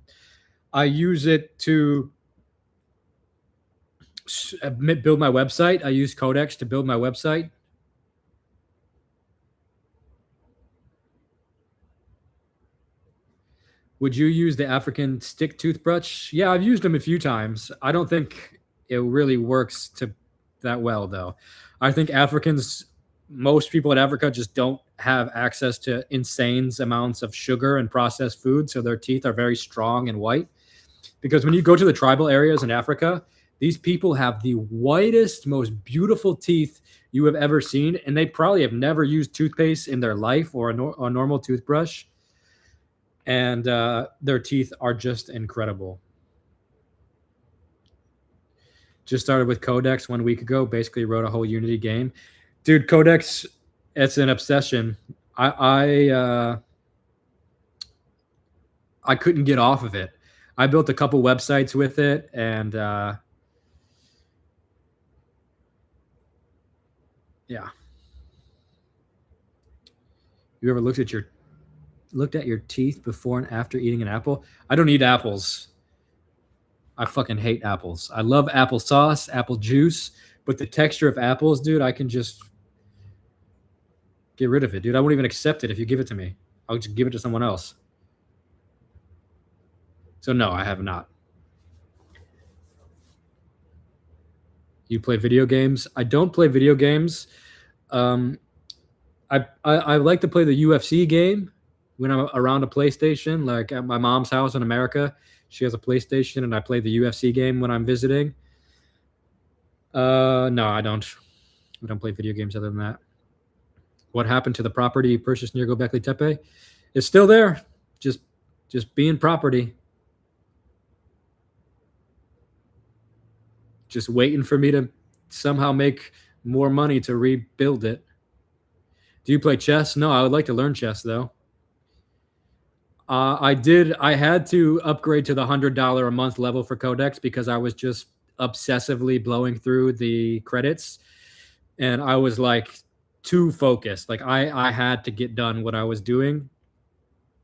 use it to build my website. I use Codex to build my website. Would you use the African stick toothbrush? Yeah, I've used them a few times. I don't think it really works that well, though. I think most people in Africa just don't have access to insane amounts of sugar and processed food, so their teeth are very strong and white. Because when you go to the tribal areas in Africa, these people have the whitest, most beautiful teeth you have ever seen, and they probably have never used toothpaste in their life or a normal toothbrush. And their teeth are just incredible. Just started with Codex 1 week ago. Basically wrote a whole Unity game. Dude, Codex, it's an obsession. I couldn't get off of it. I built a couple websites with it, and yeah. You ever looked at your teeth before and after eating an apple? I don't eat apples. I fucking hate apples. I love applesauce, apple juice, but the texture of apples, dude, I can just get rid of it, dude. I won't even accept it if you give it to me. I'll just give it to someone else. So no, I have not. You play video games? I don't play video games. I like to play the UFC game when I'm around a PlayStation, like at my mom's house in America. She has a PlayStation, and I play the UFC game when I'm visiting. No, I don't. I don't play video games other than that. What happened to the property you purchased near Göbekli Tepe? It's still there, just being property. Just waiting for me to somehow make more money to rebuild it. Do you play chess? No, I would like to learn chess, though. I did. I had to upgrade to the $100 a month level for Codex because I was just obsessively blowing through the credits, and I was like too focused. Like I had to get done what I was doing.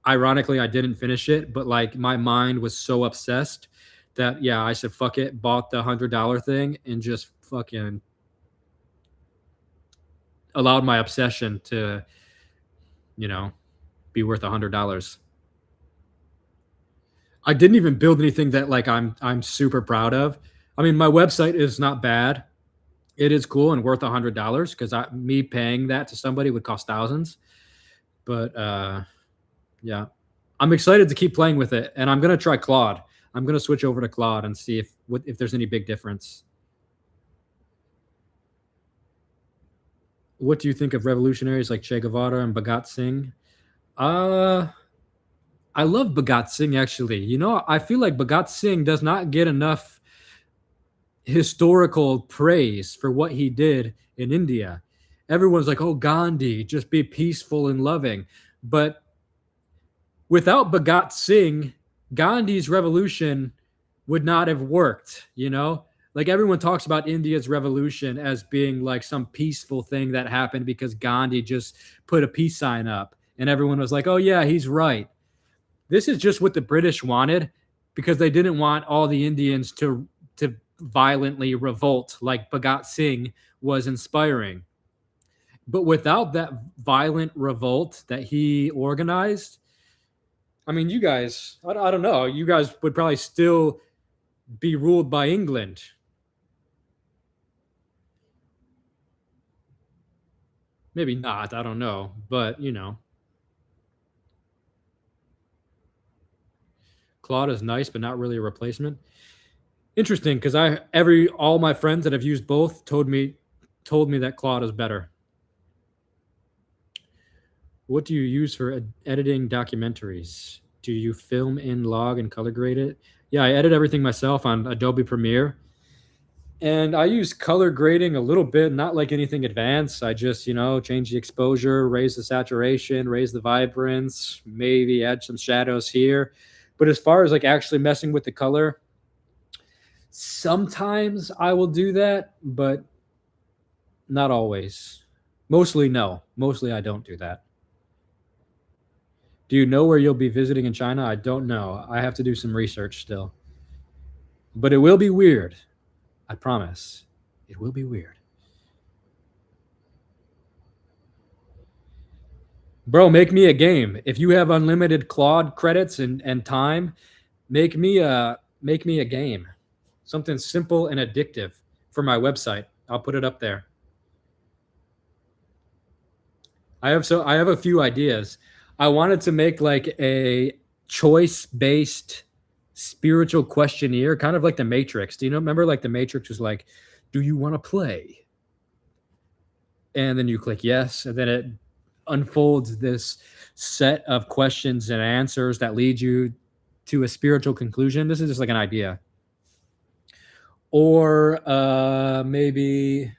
Ironically, I didn't finish it, but like my mind was so obsessed that yeah, I said fuck it, bought the $100 thing, and just fucking allowed my obsession to, be worth $100. I didn't even build anything that like I'm super proud of. I mean, my website is not bad. It is cool and worth $100 because me paying that to somebody would cost thousands. But yeah, I'm excited to keep playing with it, and I'm gonna try Claude. I'm gonna switch over to Claude and see if there's any big difference. What do you think of revolutionaries like Che Guevara and Bhagat Singh? I love Bhagat Singh, actually. I feel like Bhagat Singh does not get enough. historical praise for what he did in India. Everyone's like, oh, Gandhi, just be peaceful and loving. But without Bhagat Singh, Gandhi's revolution would not have worked, you know? Like everyone talks about India's revolution as being like some peaceful thing that happened because Gandhi just put a peace sign up and everyone was like, oh yeah, he's right. This is just what the British wanted because they didn't want all the Indians to violently revolt like Bhagat Singh was inspiring. But without that violent revolt that he organized, I mean, you guys, I don't know, you guys would probably still be ruled by England. Maybe not, I don't know, but you know. Claude is nice, but not really a replacement. Interesting, because all my friends that have used both told me that Claude is better. What do you use for editing documentaries? Do you film in log and color grade it? Yeah, I edit everything myself on Adobe Premiere. And I use color grading a little bit, not like anything advanced. I just, change the exposure, raise the saturation, raise the vibrance, maybe add some shadows here. But as far as like actually messing with the color, sometimes I will do that, but not always. Mostly, no. Mostly I don't do that. Do you know where you'll be visiting in China? I don't know. I have to do some research still. But it will be weird. I promise. It will be weird. Bro, make me a game. If you have unlimited Claude credits and time, make me a game. Something simple and addictive for my website. I'll put it up there. I have a few ideas. I wanted to make like a choice-based spiritual questionnaire, kind of like the Matrix. Do you remember like the Matrix was like, do you want to play? And then you click yes, and then it unfolds this set of questions and answers that lead you to a spiritual conclusion. This is just like an idea. Or maybe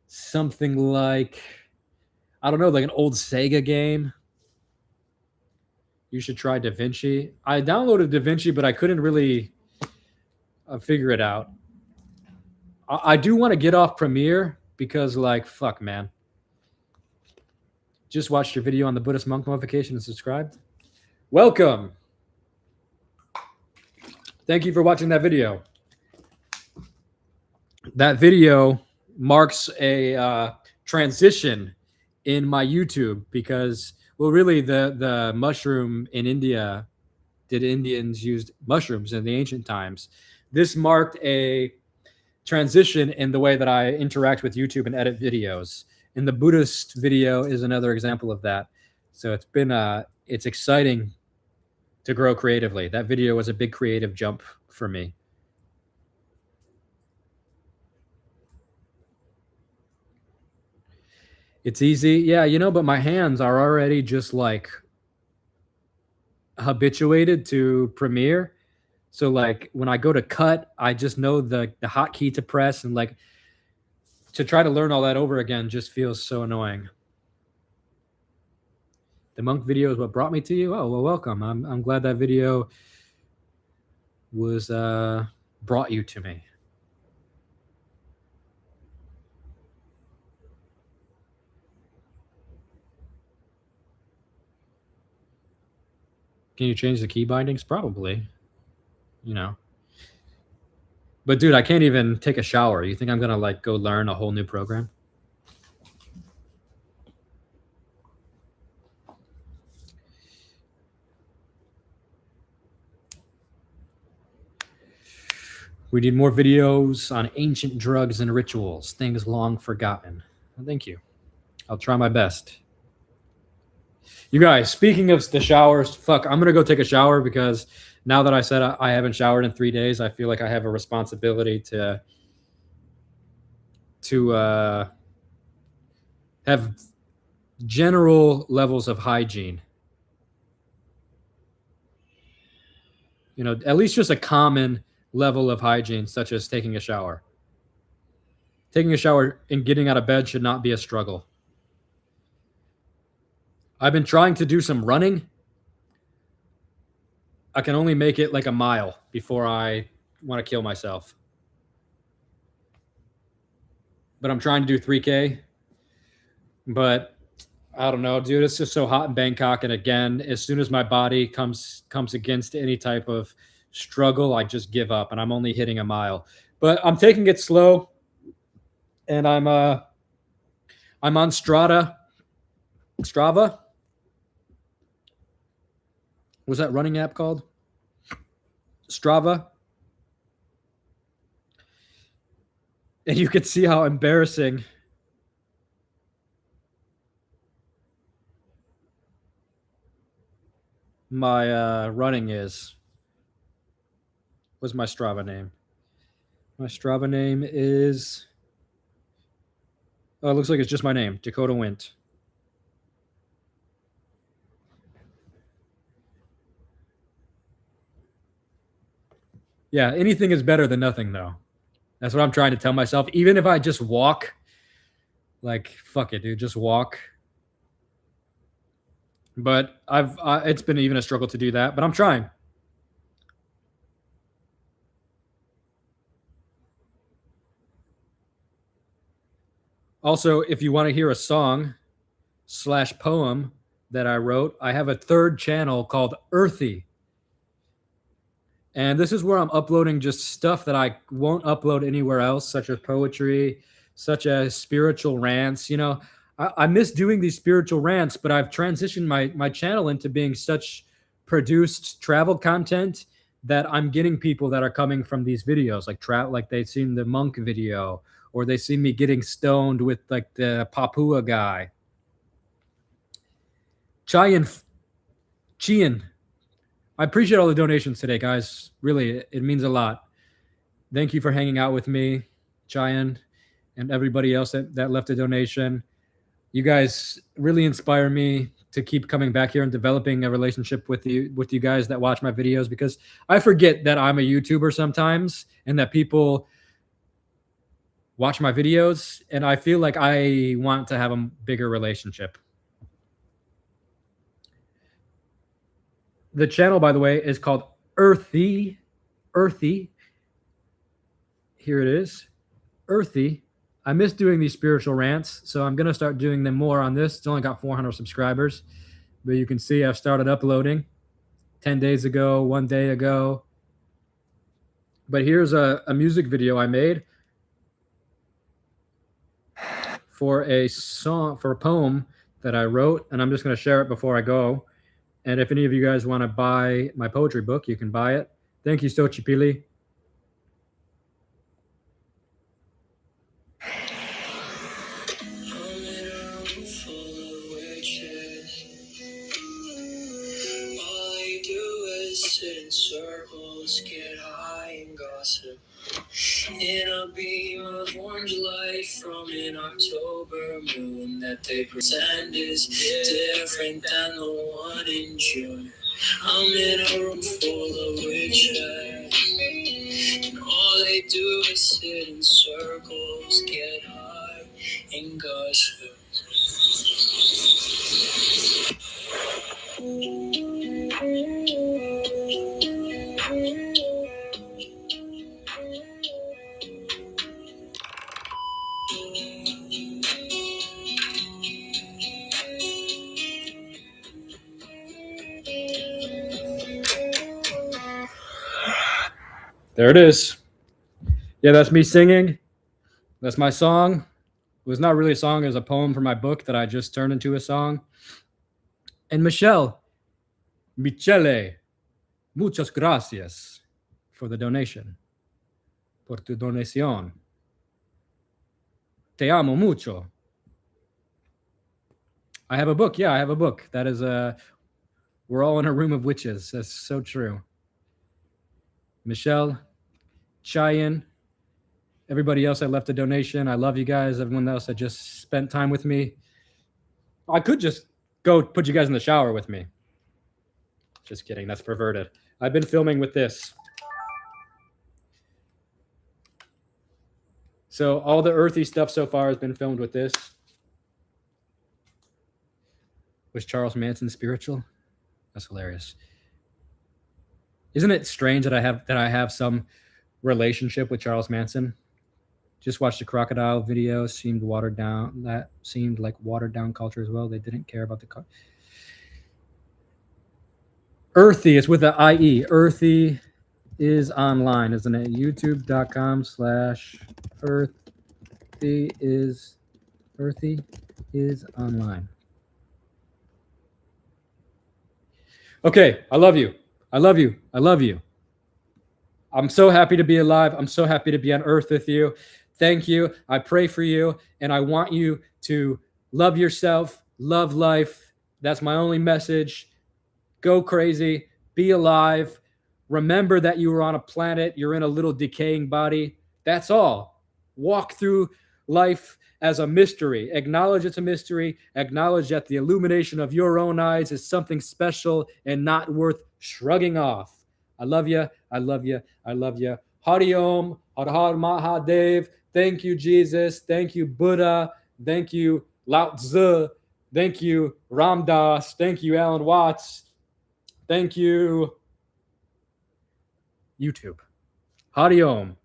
something like, I don't know, like an old Sega game. You should try DaVinci. I downloaded DaVinci, but I couldn't really figure it out. I do want to get off Premiere because, like, fuck, man. Just watched your video on the Buddhist monk mummification and subscribed. Welcome. Thank you for watching that video. That video marks a transition in my YouTube because, well, really the mushroom in India, did Indians use mushrooms in the ancient times? This marked a transition in the way that I interact with YouTube and edit videos. And the Buddhist video is another example of that. So it's exciting to grow creatively. That video was a big creative jump for me. It's easy. Yeah, but my hands are already just like habituated to Premiere. So like when I go to cut, I just know the hotkey to press, and like to try to learn all that over again just feels so annoying. The monk video is what brought me to you. Oh, well, welcome. I'm glad that video was brought you to me. Can you change the key bindings? Probably, But dude, I can't even take a shower. You think I'm gonna like go learn a whole new program? We need more videos on ancient drugs and rituals, things long forgotten. Thank you. I'll try my best. You guys, speaking of the showers, fuck, I'm going to go take a shower because now that I said I haven't showered in 3 days, I feel like I have a responsibility to have general levels of hygiene. At least just a common level of hygiene, such as taking a shower. Taking a shower and getting out of bed should not be a struggle. I've been trying to do some running. I can only make it like a mile before I want to kill myself. But I'm trying to do 3K. But I don't know, dude. It's just so hot in Bangkok. And again, as soon as my body comes against any type of struggle, I just give up. And I'm only hitting a mile. But I'm taking it slow. And I'm on Strava. What's that running app called? Strava. And you can see how embarrassing my running is. What's my Strava name? My Strava name is... Oh, it looks like it's just my name, Dakota Wint. Yeah, anything is better than nothing, though. That's what I'm trying to tell myself. Even if I just walk, like, fuck it, dude, just walk. But it's been even a struggle to do that, but I'm trying. Also, if you want to hear a song / poem that I wrote, I have a third channel called Earthy. And this is where I'm uploading just stuff that I won't upload anywhere else, such as poetry, such as spiritual rants. You know, I miss doing these spiritual rants, but I've transitioned my channel into being such produced travel content that I'm getting people that are coming from these videos, like they've seen the monk video, or they see me getting stoned with like the Papua guy. Chian, I appreciate all the donations today, guys. Really, it means a lot. Thank you for hanging out with me, Chian, and everybody else that left a donation. You guys really inspire me to keep coming back here and developing a relationship with you guys that watch my videos, because I forget that I'm a YouTuber sometimes and that people watch my videos, and I feel like I want to have a bigger relationship. The channel, by the way, is called Earthy. Here it is. Earthy. I miss doing these spiritual rants, so I'm going to start doing them more on this. It's only got 400 subscribers, but you can see I've started uploading 10 days ago, 1 day ago. But here's a music video I made for a poem that I wrote, and I'm just going to share it before I go. And if any of you guys want to buy my poetry book, you can buy it. Thank you, Stochipili. Circles, get high and gossip. In a beam of orange light from an October moon that they pretend is different than the one in June. I'm in a room full of witches, and all they do is sit in circles, get high and gossip. There it is. Yeah, that's me singing. That's my song. It was not really a song. It was a poem from my book that I just turned into a song. And Michele, muchas gracias for the donation. Por tu donación. Te amo mucho. I have a book. Yeah, I have a book. That is we're all in a room of witches. That's so true. Michele, Cheyenne, everybody else that left a donation. I love you guys. Everyone else that just spent time with me. I could just go put you guys in the shower with me. Just kidding. That's perverted. I've been filming with this. So all the earthy stuff so far has been filmed with this. Was Charles Manson spiritual? That's hilarious. Isn't it strange that I have some relationship with Charles Manson? Just watched the crocodile video. Seemed watered down. That seemed like watered down culture as well. They didn't care about the earthy. It's with the IE. Earthy is online, isn't it? YouTube.com/earthy is online. Okay, I love you. I love you. I love you. I'm so happy to be alive. I'm so happy to be on earth with you. Thank you. I pray for you, and I want you to love yourself, love life. That's my only message. Go crazy. Be alive. Remember that you were on a planet. You're in a little decaying body. That's all. Walk through life as a mystery. Acknowledge it's a mystery. Acknowledge that the illumination of your own eyes is something special and not worth shrugging off. I love you. I love you. I love you. Hari Om, Har Har Mahadev. Thank you, Jesus. Thank you, Buddha. Thank you, Lao Tzu. Thank you, Ram Dass. Thank you, Alan Watts. Thank you, YouTube. Hari Om.